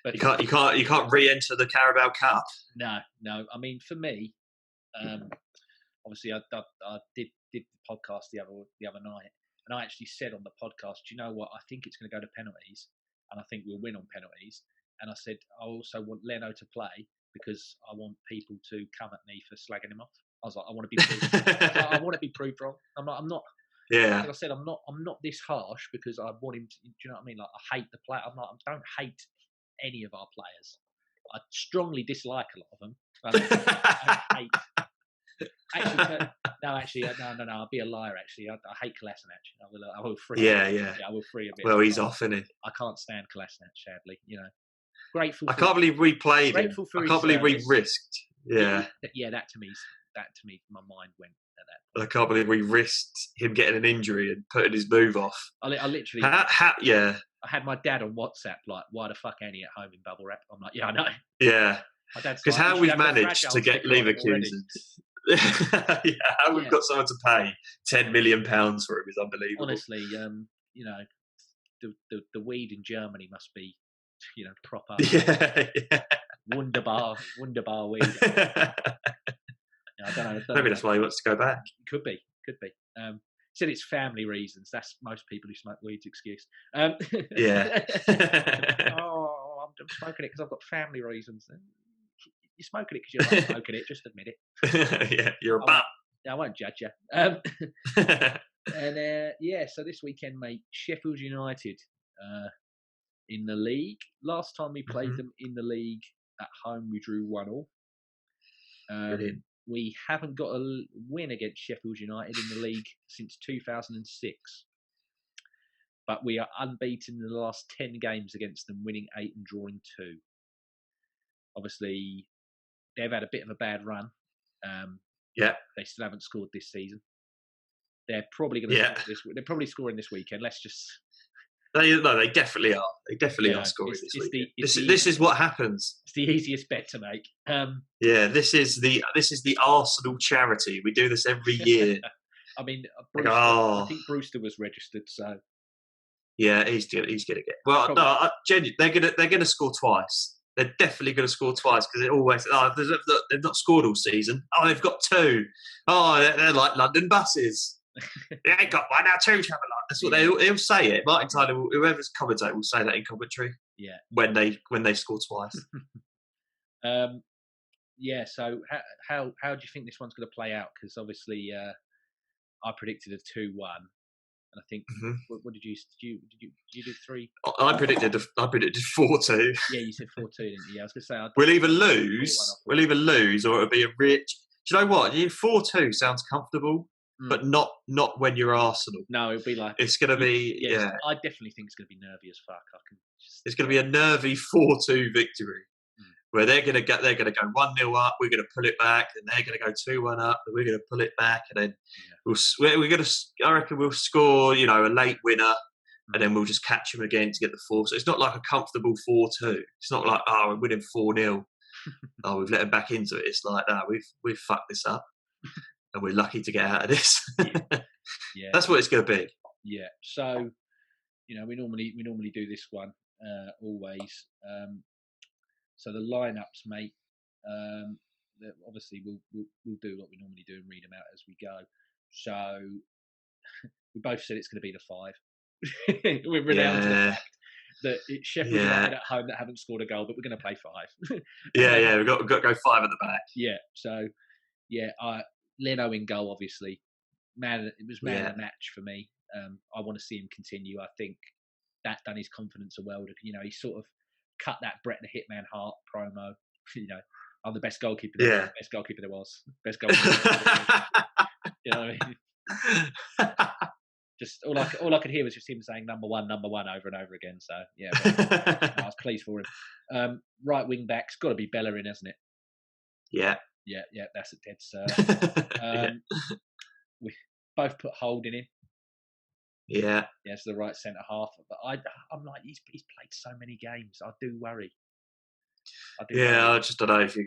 But you can't re-enter the Carabao Cup. No. I mean, for me, obviously I did the podcast the other night, and I actually said on the podcast, do you know what? I think it's going to go to penalties, and I think we'll win on penalties. And I said I also want Leno to play because I want people to come at me for slagging him off. I was like, I want to be proved. I want to be proved wrong. I'm not. Yeah. Like I said, I'm not this harsh because I want him to. Do you know what I mean? Like, I hate the player. I don't hate any of our players. I strongly dislike a lot of them. I hate. Actually, no. I'll be a liar. Actually, I hate Kolasinac. I will free. Yeah. I will free a bit. Well, he's off, isn't he? I can't stand Kolasinac. Sadly, Grateful. I can't believe we played him. I can't believe we risked. Yeah. Yeah, that to me, my mind went at that point. I can't believe we risked him getting an injury and putting his move off. I literally. Yeah. I had my dad on WhatsApp like, "Why the fuck Annie at home in bubble wrap?" I'm like, "Yeah, I know." Yeah. Because how we've managed to get Leverkusen. How we've got someone to pay £10 million for him is unbelievable. Honestly, the weed in Germany must be, proper. Yeah. Wunderbar weed. I don't know. Maybe that's why he wants to go back. Could be. Said it's family reasons. That's most people who smoke weed's excuse. Yeah. I'm smoking it because I've got family reasons. You're smoking it because you like smoking it. Just admit it. Yeah, you're a bum. I won't judge you. So this weekend, mate, Sheffield United in the league. Last time we played them in the league at home, we drew 1-1. Brilliant. We haven't got a win against Sheffield United in the league since 2006. But we are unbeaten in the last 10 games against them, winning 8 and drawing 2. Obviously, they've had a bit of a bad run. They still haven't scored this season. They're probably going to score this. They're probably scoring this weekend. Let's just. They definitely are. They definitely are scoring this weekend. This is what happens. It's the easiest bet to make. This is the Arsenal charity. We do this every year. I mean, I think Brewster was registered, so. Yeah, he's gonna get. Well, no, genuinely, they're gonna score twice. They're definitely going to score twice because it always. They've not scored all season. Oh, they've got 2. Oh, they're like London buses. They ain't got 1 now, 2 travel on. That's what they'll say it. Martin Tyler, whoever's commentator, will say that in commentary. Yeah. When they score twice. So how do you think this one's going to play out? Because obviously, I predicted a 2-1. And I think what did you do 3? I predicted 4-2. Yeah, you said 4-2, didn't you? Yeah, I was going to say we'll either lose or it'll be a rich. Do you know what? 4-2 sounds comfortable, but not when you're Arsenal. No, it'll be like it's going to be. Yeah, I definitely think it's going to be nervy as fuck. It's going to be a nervy 4-2 victory. Where they're going to go 1-0 up, we're going to pull it back, and they're going to go 2-1 up, and we're going to pull it back, and then we're going to. I reckon we'll score, a late winner, and then we'll just catch them again to get the 4. So it's not like a comfortable 4-2. It's not like we're winning 4-0. We've let them back into it. It's like we've fucked this up, and we're lucky to get out of this. Yeah. That's what it's going to be. Yeah. So, we normally do this one always. So the lineups, mate. Obviously, we'll do what we normally do and read them out as we go. So we both said it's going to be the 5. We're renounced the fact that it's Sheffield United at home that haven't scored a goal, but we're going to play 5. We've got to go 5 at the back. Yeah. So Leno in goal, obviously. It was man of the match for me. I want to see him continue. I think that done his confidence a world. He sort of cut that Brett the Hitman Hart promo, I'm the best goalkeeper. Yeah. Best goalkeeper there was. Best goalkeeper. You know what I mean? Just all I could hear was just him saying number one over and over again. So yeah, I was pleased for him. Right wing back's got to be Bellerin, hasn't it? Yeah. Yeah, that's a dead cert. Yeah. We both put Hold in him. Yeah. Yeah, it's the right centre half. But I'm like, he's played so many games. I do worry. Yeah, I just don't know if you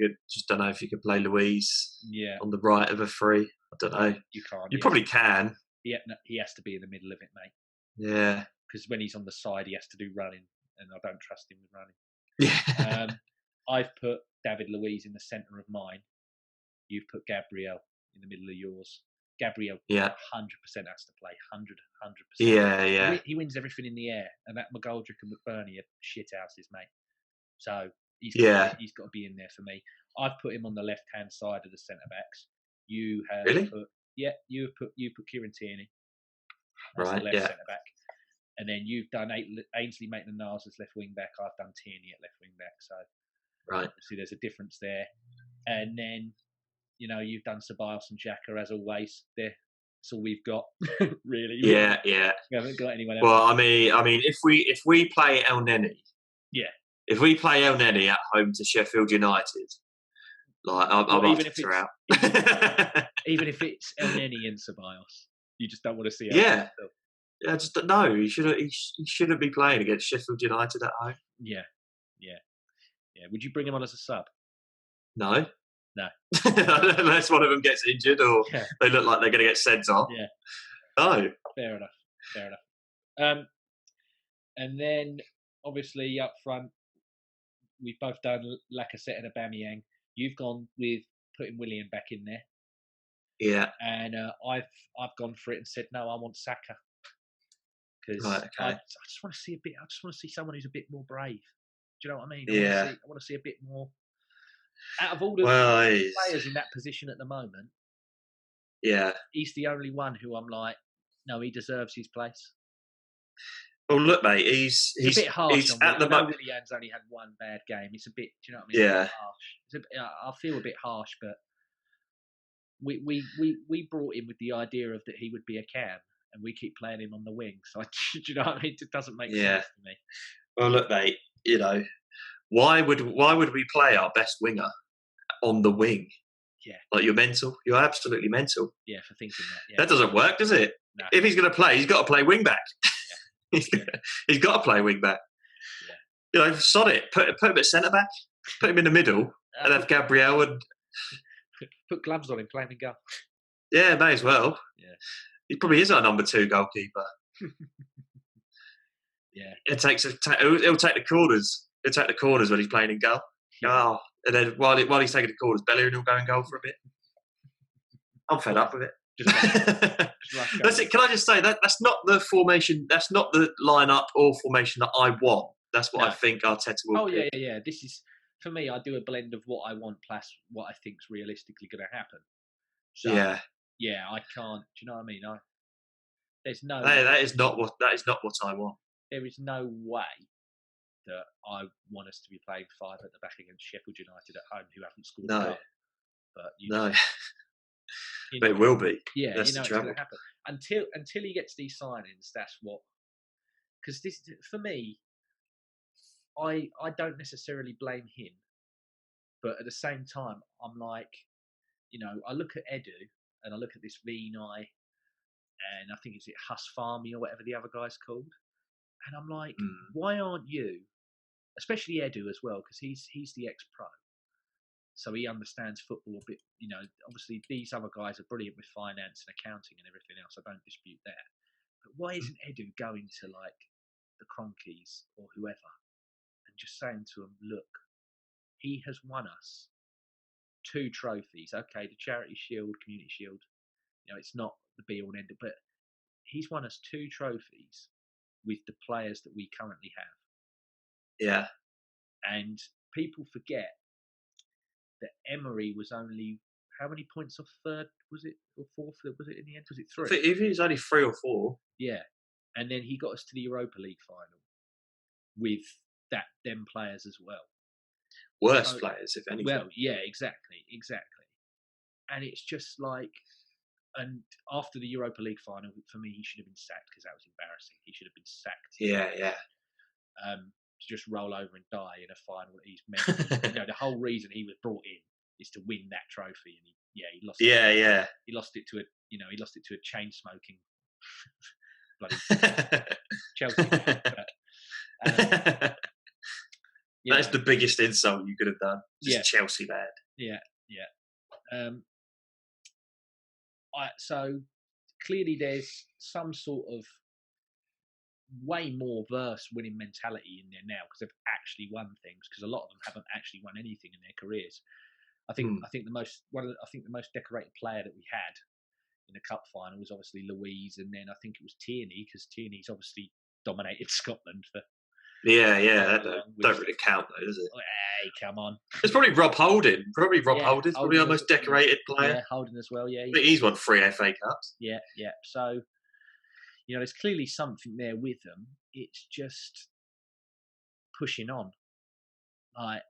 could play Louise on the right of a three. I don't know. You can't. You probably can. Yeah, no, he has to be in the middle of it, mate. Yeah. Because when he's on the side, he has to do running, and I don't trust him with running. Yeah. I've put David Luiz in the centre of mine. You've put Gabriel in the middle of yours. Gabriel, 100% has to play. 100%. Yeah. He wins everything in the air, and that McGoldrick and McBurney are shit houses, mate. So he's got to be in there for me. I've put him on the left-hand side of the centre backs. You have put you put Kieran Tierney. That's the left centre back. And then you've done Ainsley Maitland-Niles as left wing back. I've done Tierney at left wing back. So obviously there's a difference there. And then you've done Ceballos and Xhaka as always. That's all we've got, really. Yeah. We haven't got anyone else. Well, I mean, if we play El Neni, if we play El Neni at home to Sheffield United, like I'm even if it's out. Even if it's El Neni and Ceballos, you just don't want to see it. Yeah, I just don't know. He shouldn't be playing against Sheffield United at home. Yeah. Would you bring him on as a sub? No. Unless one of them gets injured or they look like they're going to get sent off. Yeah. No. Fair enough. And then obviously up front, we've both done Lacazette and Aubameyang. You've gone with putting Willian back in there. Yeah. And I've gone for it and said no, I want Saka. Because I just want to see I just want to see someone who's a bit more brave. Do you know what I mean? I want to see a bit more. Out of all the players in that position at the moment, he's the only one who I'm like, no, he deserves his place. Well, look, mate, he's a bit harsh on at the moment. Willian's only had one bad game. It's a bit, do you know what I mean? Yeah. It's a bit harsh. I feel a bit harsh, but we brought him with the idea of that he would be a cam, and we keep playing him on the wing. So do you know what I mean? It doesn't make sense to me. Well, look, mate, why would we play our best winger on the wing? Yeah. Like, you're mental. You're absolutely mental. Yeah, for thinking that. Yeah. That doesn't work, does it? No. If he's going to play, he's got to play wing back. Yeah. He's got to play wing back. Yeah. Sod it. Put him at centre back. Put him in the middle, and have Gabriel and put gloves on him, playing in goal. Yeah, may as well. Yeah. He probably is our number 2 goalkeeper. Yeah. He'll take the corners. He'll take the corners when he's playing in goal. Yeah. And then while he's taking the corners, Bellerin will go and goal for a bit. I'm fed up with it. That's it. Can I just say that's not the formation? That's not the lineup or formation that I want. That's what I think Arteta will. Yeah. This is, for me, I do a blend of what I want plus what I think's realistically going to happen. So, I can't. Do you know what I mean? There's no. That is not what I want. There is no way that I want us to be playing 5 at the back against Sheffield United at home, who haven't scored a goal. But but it will be. Yeah, that's the trouble. It's going to happen until he gets these signings. That's what. Because this, for me, I don't necessarily blame him, but at the same time, I'm like, I look at Edu and I look at this Vinay, and I think it's Husfarmi or whatever the other guy's called, and I'm like, why aren't you, especially Edu as well, because he's the ex-pro, so he understands football a bit. Obviously these other guys are brilliant with finance and accounting and everything else. I don't dispute that, but why isn't Edu going to like the Cronkies or whoever and just saying to them, look, he has won us 2 trophies. Okay, the Charity Shield, Community Shield, it's not the be all and end all, but he's won us 2 trophies with the players that we currently have. Yeah. And people forget that Emery was only, how many points off 3rd, was it? Or 4th, was it in the end? Was it 3? I think it was only 3 or 4. Yeah. And then he got us to the Europa League final with them players as well. worse players, if anything. Well, yeah, exactly. And it's just like, and after the Europa League final, for me, he should have been sacked because that was embarrassing. He should have been sacked. Yeah. To just roll over and die in a final that he's meant. The whole reason he was brought in is to win that trophy, and he lost. Yeah. He lost it to a chain smoking bloody Chelsea. That's the biggest insult you could have done. Just Chelsea bad. Yeah. So clearly there's some sort of way more verse winning mentality in there now because they've actually won things. Because a lot of them haven't actually won anything in their careers. I think the most decorated player that we had in the cup final was obviously Louise, and then I think it was Tierney because Tierney's obviously dominated Scotland for. Yeah, that don't really count though, does it? Hey, come on. It's probably Rob Holding. Holding's probably our most decorated player. Yeah, Holding as well. Yeah, he's won 3 FA Cups. Yeah. So, there's clearly something there with them. It's just pushing on. Like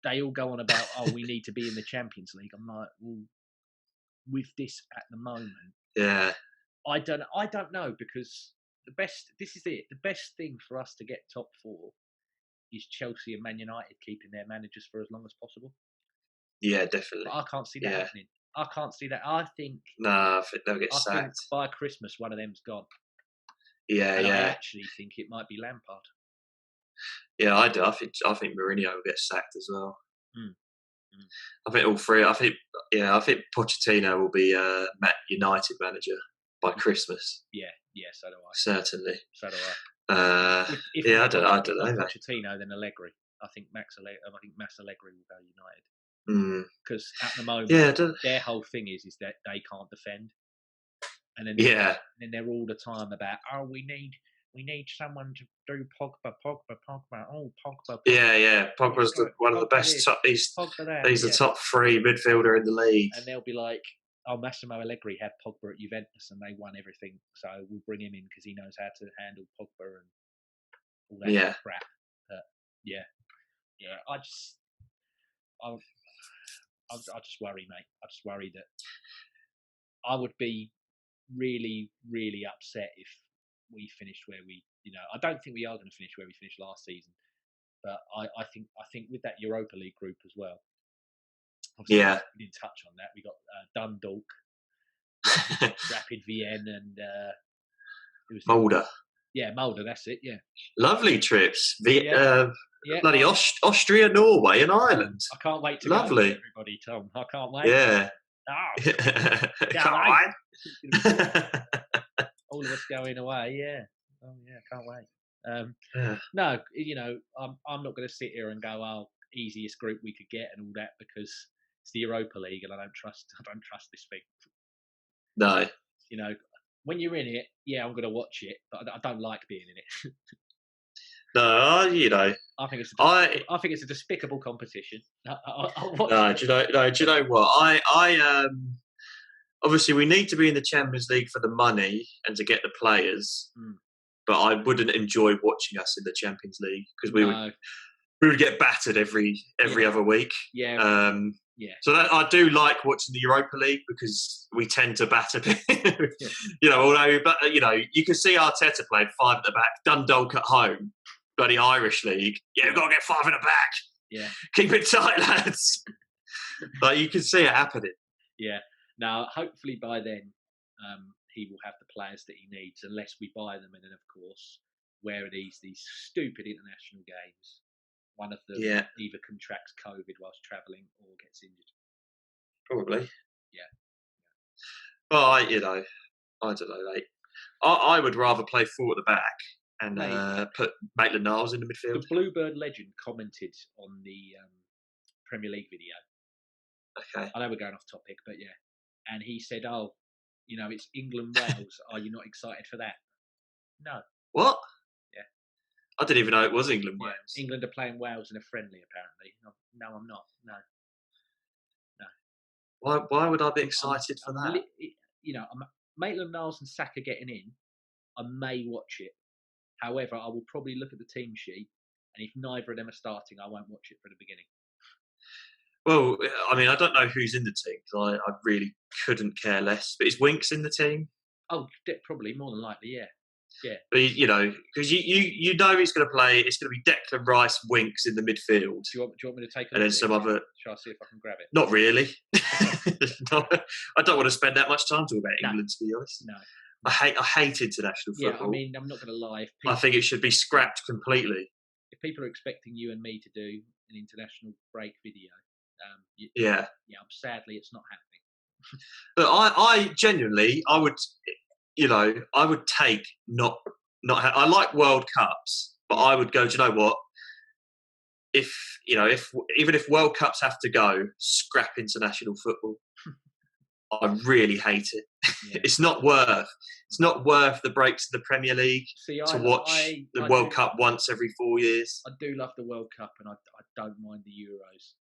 they all go on about, we need to be in the Champions League. I'm like, well, with this at the moment, I don't know because the best thing for us to get top 4 is Chelsea and Man United keeping their managers for as long as possible. Yeah, definitely. But I can't see that happening. I can't see that. I think. I think they'll get sacked. I think by Christmas, one of them's gone. Yeah. I actually think it might be Lampard. Yeah, I do. I think Mourinho will get sacked as well. I think all 3. I think Pochettino will be United manager by Christmas. Yeah, so do I. Certainly. So do I. If I don't know. Pochettino, then Allegri. I think Max Allegri will go United. Because at the moment, their whole thing is that they can't defend, and then they're all the time about we need someone to do Pogba. Oh, Pogba. Yeah. Pogba's one of the best. He's the top 3 midfielder in the league. And they'll be like, Massimo Allegri had Pogba at Juventus and they won everything, so we'll bring him in because he knows how to handle Pogba and all that crap. I just worry, mate. I just worry that I would be really, really upset if we finished where we, I don't think we are going to finish where we finished last season, but I think with that Europa League group as well. We didn't touch on that. We got Dundalk, Rapid Vienna, and it was Mulder. Yeah, Mulder. That's it. Yeah. Lovely trips. Bloody Austria, Norway, and Ireland. I can't wait to Lovely. Go everybody, Tom. I can't wait. Yeah. Can't wait. All of us going away. Yeah. Oh yeah, can't wait. No, I'm not going to sit here and go, easiest group we could get and all that because it's the Europa League and I don't trust this thing. No. When you're in it, I'm going to watch it, but I don't like being in it. No, I think it's a despicable competition. Do you know what? I obviously we need to be in the Champions League for the money and to get the players, but I wouldn't enjoy watching us in the Champions League because we would get battered every other week. Yeah. So I do like watching the Europa League because we tend to batter people. You can see Arteta playing 5 at the back, Dundalk at home, bloody Irish League. Yeah, we've got to get 5 in the back. Yeah. Keep it tight, lads. Like you can see it happening. Yeah. Now, hopefully by then, he will have the players that he needs, unless we buy them. And then, of course, where are these stupid international games? One of them either contracts COVID whilst travelling or gets injured. Probably. Yeah. Well, I don't know. I would rather play 4 at the back and put Maitland-Niles in the midfield. The Bluebird legend commented on the Premier League video. Okay. I know we're going off topic, but yeah. And he said, it's England-Wales. Are you not excited for that? No. What? Yeah. I didn't even know it was England-Wales. Yeah. England are playing Wales in a friendly, apparently. No, I'm not. No. Why would I be excited for that? Maitland-Niles and Saka getting in, I may watch it. However, I will probably look at the team sheet And if neither of them are starting, I won't watch it from the beginning. Well, I mean, I don't know who's in the team because I really couldn't care less. But is Winks in the team? Oh, probably more than likely, yeah. Yeah. But because you know he's going to play. It's going to be Declan Rice, Winks in the midfield. Do you want me to take a look? And then some other. Shall I see if I can grab it? Not really. No, I don't want to spend that much time talking about England, to be honest. No. I hate international football. Yeah, I mean, I'm not going to lie. I think it should be scrapped completely. If people are expecting you and me to do an international break video, I'm sadly it's not happening. But I genuinely, I would take not. I like World Cups, but I would go. Do you know what? If even if World Cups have to go, scrap international football. I really hate it. Yeah. It's not worth the breaks of the Premier League to watch the World Cup once every 4 years. I do love the World Cup, and I don't mind the Euros.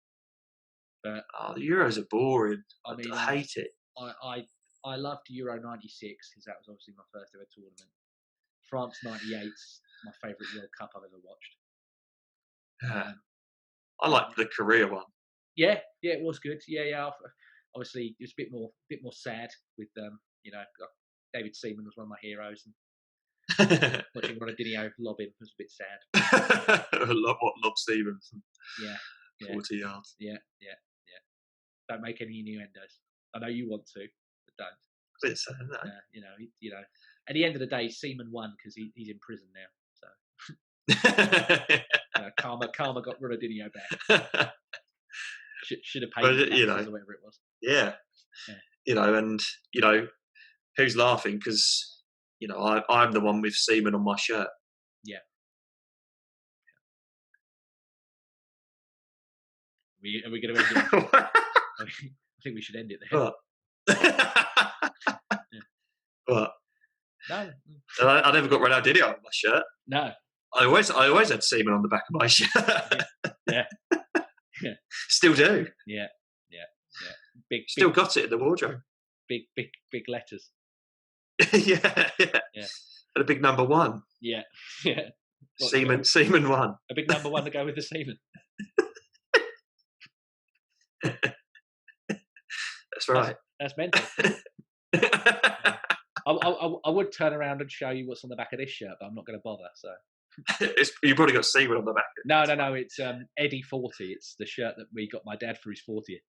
But the Euros are boring. I mean, I hate it. I loved Euro '96 because that was obviously my first ever tournament. France '98's my favourite World Cup I've ever watched. I liked the Korea one. Yeah, it was good. Yeah. Obviously, it was a bit more sad with David Seaman was one of my heroes, and watching Ronaldinho lob him was a bit sad. Lob Seaman? Yeah, 40 yards. Yeah. Don't make any innuendos. I know you want to, but don't. It's sad, no? At the end of the day, Seaman won because he's in prison now. So karma got Ronaldinho back. Should have paid or whatever it was. Yeah. And who's laughing because I'm the one with Seaman on my shirt. Yeah. Are we going to end it? I think we should end it there. What? Yeah. What? No. I never got Ronaldinho on my shirt. No. I always had Seaman on the back of my shirt. Yeah. Still do. Yeah. Still got it in the wardrobe. Big letters. Yeah. And a big number 1. Yeah. Seaman 1. A big number 1 to go with the Seaman. That's right. That's mental. I would turn around and show you what's on the back of this shirt, but I'm not going to bother. So you probably got Seaman on the back. No. It's Eddie 40. It's the shirt that we got my dad for his 40th.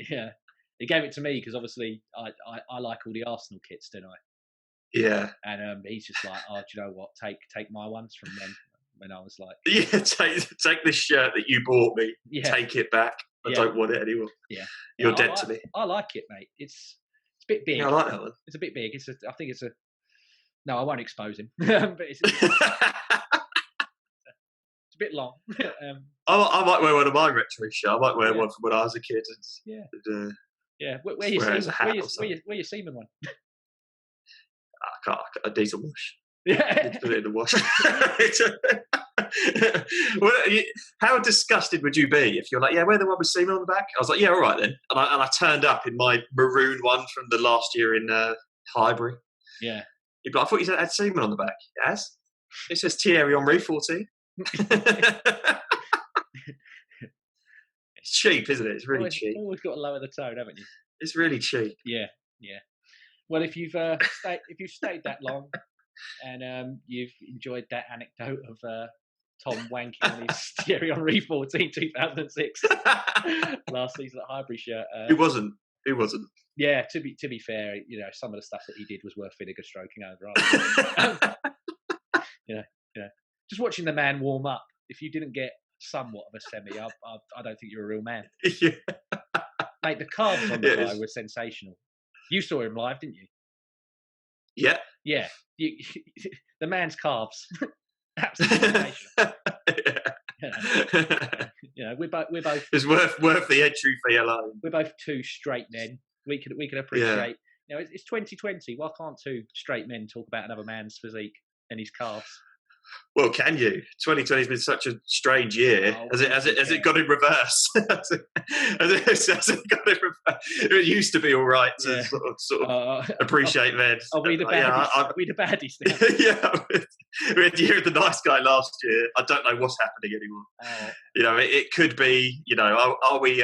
Yeah, he gave it to me because obviously I like all the Arsenal kits, don't I? Yeah. And he's just like, oh, do you know what? Take my ones from when I was like, yeah, take this shirt that you bought me. Yeah. Take it back. I don't want it anymore. Yeah, you're dead to me. I like it, mate. It's a bit big. Yeah, I like that one. It's a bit big. I think it's a. No, I won't expose him. But it's a bit long. I might wear one of my retro shirts. I might wear one from when I was a kid. Yeah. Where your Seaman one? I need a wash. Yeah. Put it in the wash. How disgusted would you be if you're like, yeah, wear the one with Seaman on the back? I was like, yeah, all right then. And I turned up in my maroon one from the last year in Highbury. Yeah. You'd be like, I thought you had Seaman on the back. Yes. It says Thierry Henry 14. It's cheap, isn't it? It's really cheap. Always got to lower the tone, haven't you? It's really cheap. Yeah. Well, if you've stayed that long, and you've enjoyed that anecdote of Tom wanking on his Thierry Henry 14 2006 last season at Highbury shirt. Who wasn't? Yeah, to be fair, some of the stuff that he did was worth vinegar stroking over. Just watching the man warm up. If you didn't get somewhat of a semi, I don't think you're a real man. Yeah. Mate, the calves on the guy were sensational. You saw him live, didn't you? Yeah. Yeah. The man's calves. Absolutely sensational. We're both. It's worth the entry fee alone. We're both two straight men. We can appreciate. It's 2020. Why can't two straight men talk about another man's physique and his calves? Well, can you? 2020 has been such a strange year. Oh, Has it got in reverse? has it got in reverse? It used to be all right to Yeah. sort of appreciate men. Are we the baddies? Are we the baddies now? Yeah, we had the year of the nice guy last year. I don't know what's happening anymore. Oh, You know, it could be. You know, are we?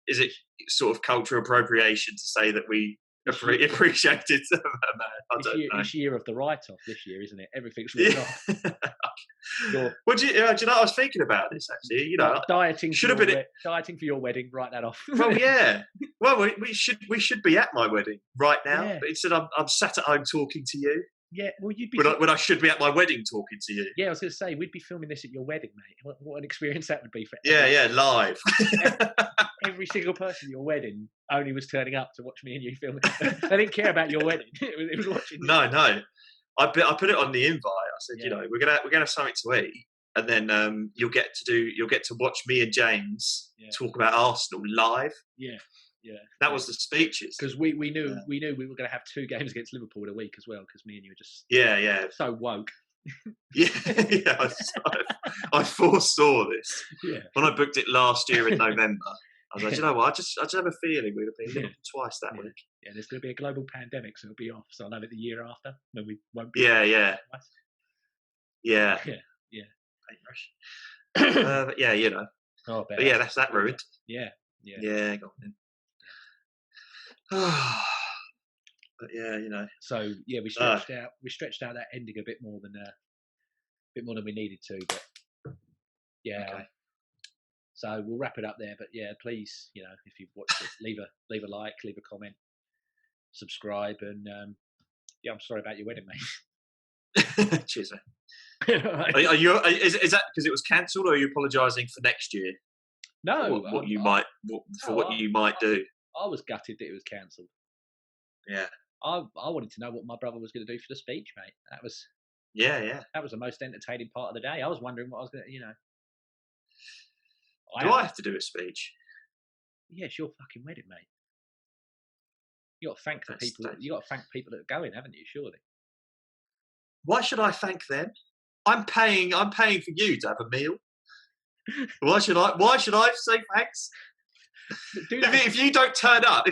Is it sort of cultural appropriation to say that we appreciated a man? I don't know. This year of the write-off. This year, isn't it? Everything's written off. Well, do you know? I was thinking about this actually. You know, dieting should have been dieting for your wedding. Write that off. Well, yeah. Well, we should be at my wedding right now. Yeah. But instead, I'm sat at home talking to you. Yeah. Well, you'd be when I should be at my wedding talking to you. Yeah, I was going to say we'd be filming this at your wedding, mate. What an experience that would be for Yeah, live. Every single person at your wedding only was turning up to watch me and you film it. They didn't care about your wedding. It was watching. No. I put it on the invite. I said, you know, we're gonna have something to eat, and then you'll get to watch me and James talk about Arsenal live. Yeah. That was the speeches because we knew we were going to have 2 games against Liverpool in a week as well because me and you were just so woke. I foresaw this when I booked it last year in November. I was like, you know what? I just have a feeling we'd have been Liverpool twice that week. Yeah, there's going to be a global pandemic, so it'll be off. So I know that the year after when we won't be. Yeah. But yeah, you know. Oh, but yeah, that's that ruined. Yeah. Got it. But yeah, you know. So yeah, we stretched out that ending a bit more than we needed to, but yeah. Okay. So we'll wrap it up there. But yeah, please, you know, if you've watched it, leave a like, leave a comment, subscribe, and I'm sorry about your wedding, mate. Cheers, mate. Are you? Is that because it was cancelled, or are you apologising for next year? No, what you might do. I was gutted that it was cancelled. Yeah. I wanted to know what my brother was going to do for the speech, mate. That was That was the most entertaining part of the day. I was wondering what I was going to, you know. Do I have to do a speech? Yeah, it's your fucking wedding, mate. You got to thank the people. You got to thank people that are going, haven't you? Surely. Why should I thank them? I'm paying for you to have a meal. Why should I say thanks? If you don't turn up,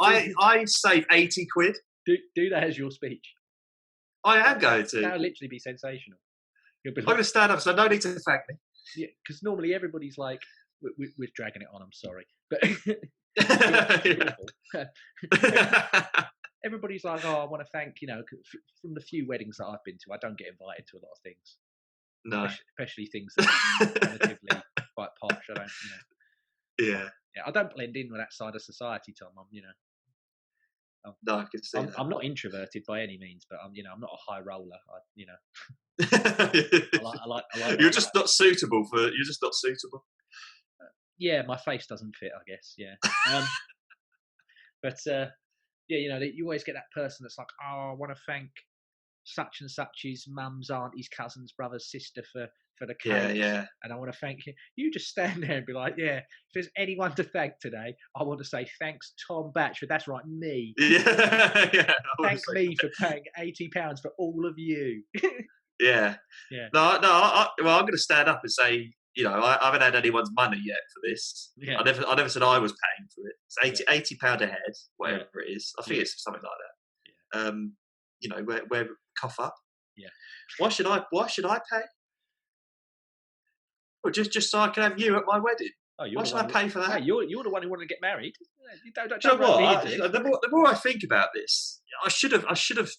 I save 80 quid. Do that as your speech. I am going to. That'll literally be sensational. I'm going to stand up, so no need to thank me. Yeah, because normally everybody's like, we're dragging it on. I'm sorry, but everybody's like, oh, I want to thank, you know, from the few weddings that I've been to, I don't get invited to a lot of things. No, especially things that are relatively quite posh. I don't, you know. Yeah, I don't blend in with that side of society, Tom. I'm, you know. No, I can see that. I'm not introverted by any means, but I'm not a high roller. I like. You're just not suitable. Yeah, my face doesn't fit, I guess. Yeah. But yeah, you know, you always get that person that's like, oh, I want to thank such and such's mum's, auntie's, cousin's, brother's, sister for the cake. Yeah. And I want to thank you. You just stand there and be like, yeah, if there's anyone to thank today, I want to say thanks, Tom Batchford. That's right, me. Yeah. Thank me for paying £80 for all of you. Yeah. No. Well, I'm going to stand up and say, you know, I haven't had anyone's money yet for this. Yeah. I never said I was paying for it. It's £80 a head, whatever it is. I think it's something like that. Yeah. You know, where cough up. Yeah. Why should I pay? Well, just so I can have you at my wedding. Oh, why should I pay for that? Hey, you're the one who wanted to get married. Don't you know what? The more I think about this, I should have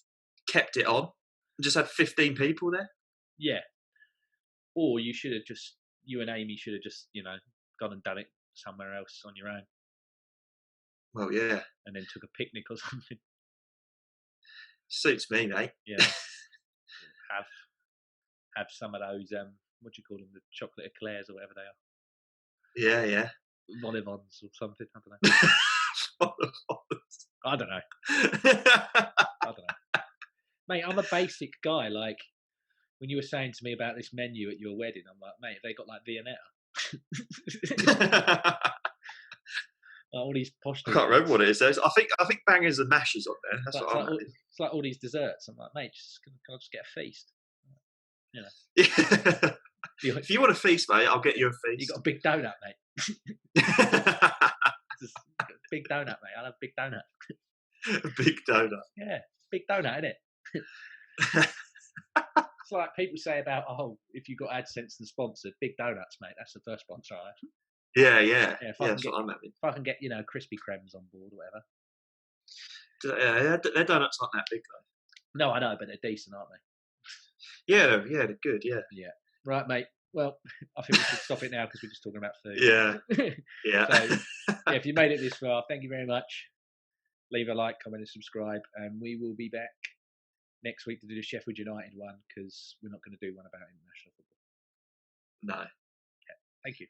kept it on and just had 15 people there. Yeah. Or you and Amy should have just, you know, gone and done it somewhere else on your own. Well, yeah. And then took a picnic or something. Suits me, mate. Yeah. have some of those what do you call them, the chocolate eclairs or whatever they are. Yeah. Volivons or something. I don't know. Mate, I'm a basic guy. Like when you were saying to me about this menu at your wedding, I'm like, mate, have they got like Viennetta? All these posh. I can't remember what it is. I think bangers and mashes on there. That's what it's like all these desserts. I'm like, mate, can I just get a feast? If you want a feast, mate, I'll get you a feast. You got a big donut, mate. Just a big donut, mate. I love big donut. A big donut. Yeah, big donut, isn't it? It's like people say about, if you got AdSense and sponsored, big donuts, mate. That's the first sponsor I had. Yeah. That's what I'm having. If I can get, Krispy Kremes on board or Yeah, whatever. their donuts aren't that big though. No, I know, but they're decent, aren't they? Yeah, they're good. Yeah. Right, mate. Well, I think we should stop it now because we're just talking about food. Yeah. So, if you made it this far, thank you very much. Leave a like, comment, and subscribe, and we will be back next week to do the Sheffield United one because we're not going to do one about international football. No. Thank you.